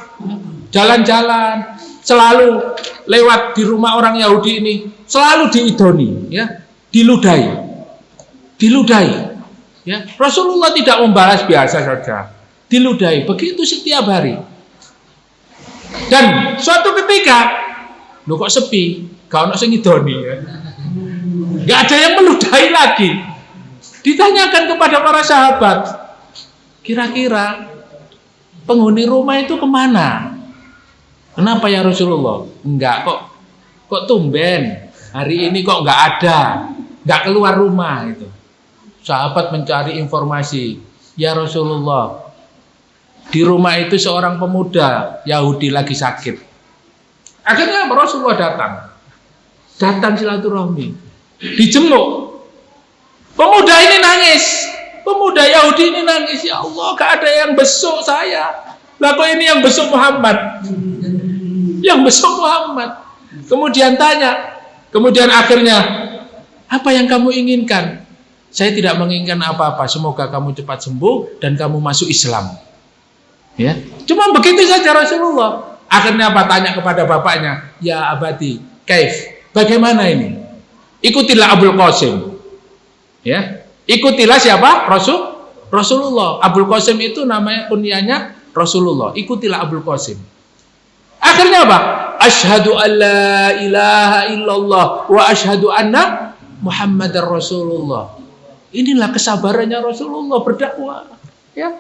jalan-jalan, selalu lewat di rumah orang Yahudi ini, selalu diidoni, ya, diludahi. Ya. Rasulullah tidak membalas, biasa saja, diludahi. Begitu setiap hari. Dan suatu ketika, loh kok sepi, gak ono sing ngidoni, ya. Gak ada yang meludahi lagi. Ditanyakan kepada para sahabat, kira-kira penghuni rumah itu kemana? Kenapa ya Rasulullah? Enggak kok tumben hari ini kok enggak ada, enggak keluar rumah itu. Sahabat mencari informasi, ya Rasulullah, di rumah itu seorang pemuda Yahudi lagi sakit. Akhirnya Rasulullah datang silaturahmi, dijenguk. Pemuda ini nangis, pemuda Yahudi ini nangis, ya Allah, gak ada yang besuk saya. Lah kok ini yang besuk Muhammad? Yang besuk Muhammad. Kemudian akhirnya, apa yang kamu inginkan? Saya tidak menginginkan apa-apa, semoga kamu cepat sembuh dan kamu masuk Islam. Ya, cuma begitu saja Rasulullah. Akhirnya apa? Tanya kepada bapaknya, ya abadi, kaif, bagaimana ini? Ikutilah Abul Qasim. Ya, ikutilah siapa? Rasulullah. Abul Qasim itu namanya kunyahnya Rasulullah. Ikutilah Abul Qasim. Akhirnya apa? Asyhadu an la ilaha illallah wa asyhadu anna Muhammadar Rasulullah. Inilah kesabarannya Rasulullah berdakwah. Ya.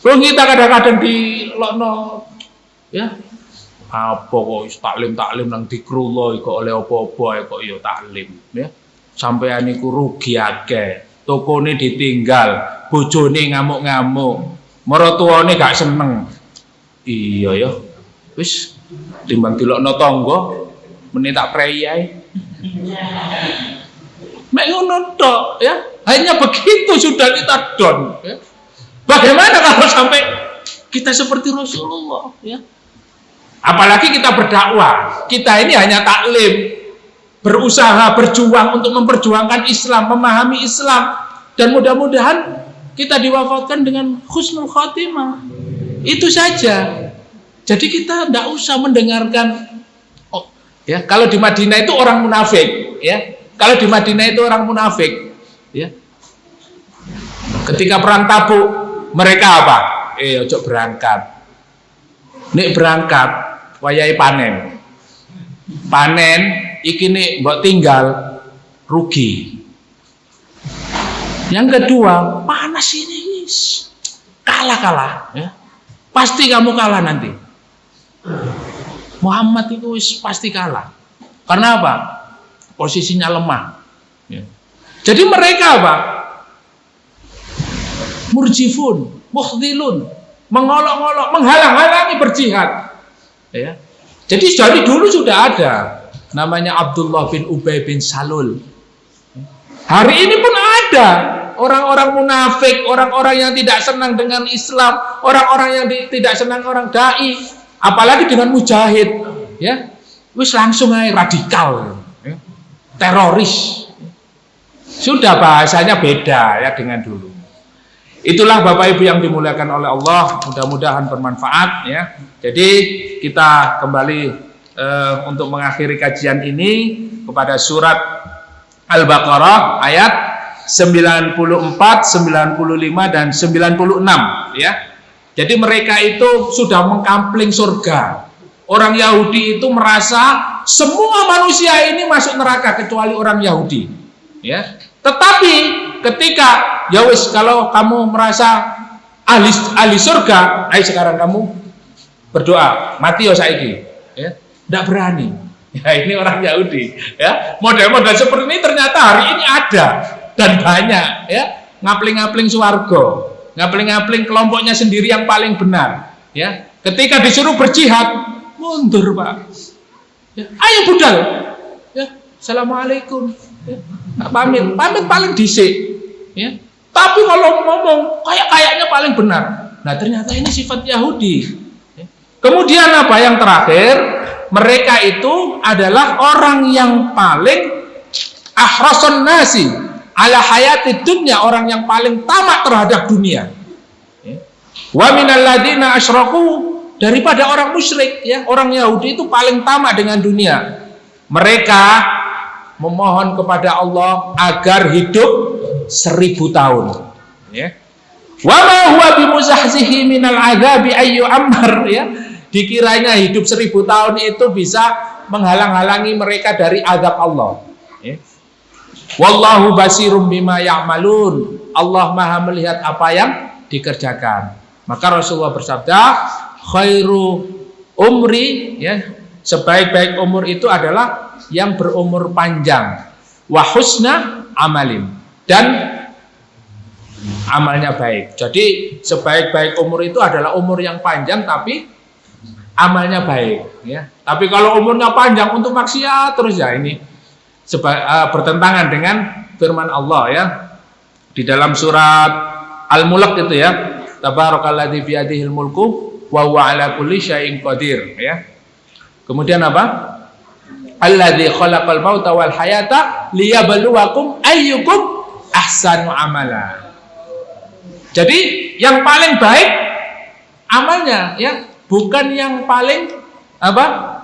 Belum kita kadang-kadang di lokno, ya. Apa kok taklim nang dikrullah kok oleh apa-apa kok ya taklim, ya. Sampean niku rugi akeh, tokone ditinggal, bojone ngamuk-ngamuk, mertuane gak seneng. Iya ya. Wis timbang dilokno tangga meneh tak prei ae. Mek ngono tok ya. Hanya begitu sudah kita down ya. Bagaimana kalau sampai kita seperti Rasulullah ya? Apalagi kita berdakwah. Kita ini hanya taklim, berusaha, berjuang untuk memperjuangkan Islam, memahami Islam, dan mudah-mudahan kita diwafatkan dengan husnul khotimah. Itu saja. Jadi kita tidak usah mendengarkan Ya, kalau di Madinah itu orang munafik, ya. Kalau di Madinah itu orang munafik, ya. Ketika perang Tabuk, mereka apa? Ojo berangkat. Nek berangkat, wayahe panen. Panen iki nek mbok tinggal rugi. Yang kedua, panas ini kalah, ya. Pasti kamu kalah nanti. Muhammad itu pasti kalah. Karena apa? Posisinya lemah. Ya. Jadi mereka apa? Murjifun, mukhdilun, mengolok-olok, menghalang-halangi berjihad. Ya. Jadi dari dulu sudah ada namanya Abdullah bin Ubay bin Salul. Hari ini pun ada orang-orang munafik, orang-orang yang tidak senang dengan Islam, orang-orang yang tidak senang orang dai, apalagi dengan mujahid, ya, wis langsung aja radikal, ya. Teroris. Sudah bahasanya beda ya dengan dulu. Itulah Bapak Ibu yang dimuliakan oleh Allah, mudah-mudahan bermanfaat ya. Jadi kita kembali untuk mengakhiri kajian ini kepada surat Al-Baqarah ayat 94, 95 dan 96 ya. Jadi mereka itu sudah mengkampling surga. Orang Yahudi itu merasa semua manusia ini masuk neraka kecuali orang Yahudi. Ya. Tetapi ketika ya wis kalau kamu merasa ahli surga, ayo sekarang kamu berdoa, mati ya saiki. Ya. Tidak berani. Ya ini orang Yahudi. Ya. Model-model seperti ini ternyata hari ini ada dan banyak ya. Ngapling-ngapling swarga. Ngapling-ngapling kelompoknya sendiri yang paling benar. Ya, ketika disuruh berjihad, mundur Pak. Ya, ayo budal. Ya, assalamualaikum. Ya, pamit paling dhisik. Ya, tapi kalau ngomong kayaknya paling benar. Nah ternyata ini sifat Yahudi. Ya. Kemudian apa yang terakhir? Mereka itu adalah orang yang paling ahrasun nasi ala hayati dunya, orang yang paling tamak terhadap dunia. Wa minal ladina asyraku, daripada orang musyrik ya, orang Yahudi itu paling tamak dengan dunia. Mereka memohon kepada Allah agar hidup 1000 tahun. Ya. Wa ma huwa bimuzahzihi minal adzabi ayyu ammar ya. Dikiranya hidup 1000 tahun itu bisa menghalang-halangi mereka dari azab Allah. Ya. Wallahu basirum bima ya'malun. Allah Maha melihat apa yang dikerjakan. Maka Rasulullah bersabda, khairu umri ya, sebaik-baik umur itu adalah yang berumur panjang. Wa husna amalin, dan amalnya baik. Jadi sebaik-baik umur itu adalah umur yang panjang tapi amalnya baik ya. Tapi kalau umurnya panjang untuk maksiat terus ya ini bertentangan dengan firman Allah ya di dalam surat Al-Mulk itu ya, tabarakalladzi biyadihil mulku wa huwa ala kulli syai'in qadir ya. Kemudian apa? Alladzi khalaqal mauta wal hayata liyabluwakum ayyukum ahsanu amala. Jadi yang paling baik amalnya ya, bukan yang paling apa?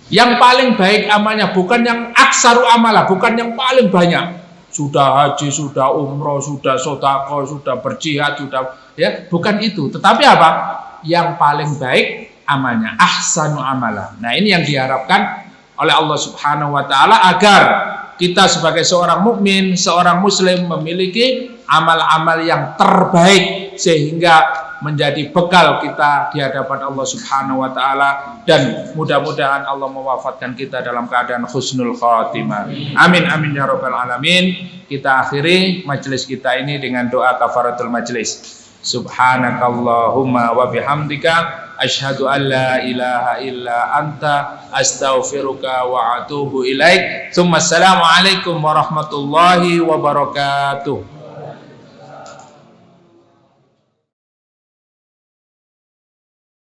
Yang paling baik amalnya, bukan yang aksaru amalah, bukan yang paling banyak. Sudah haji, sudah umroh, sudah sedekah, sudah berjihad, sudah ya, bukan itu. Tetapi apa? Yang paling baik amalnya, ahsanu amalah. Nah, ini yang diharapkan oleh Allah Subhanahu wa taala agar kita sebagai seorang mukmin, seorang muslim memiliki amal-amal yang terbaik sehingga menjadi bekal kita di hadapan Allah Subhanahu wa taala, dan mudah-mudahan Allah mewafatkan kita dalam keadaan husnul khatimah. Amin amin ya rabbal alamin. Kita akhiri majelis kita ini dengan doa kafaratul majelis. Subhanakallahumma wa bihamdika asyhadu an la ilaha illa anta astaghfiruka wa atubu ilaik. Assalamualaikum warahmatullahi wabarakatuh.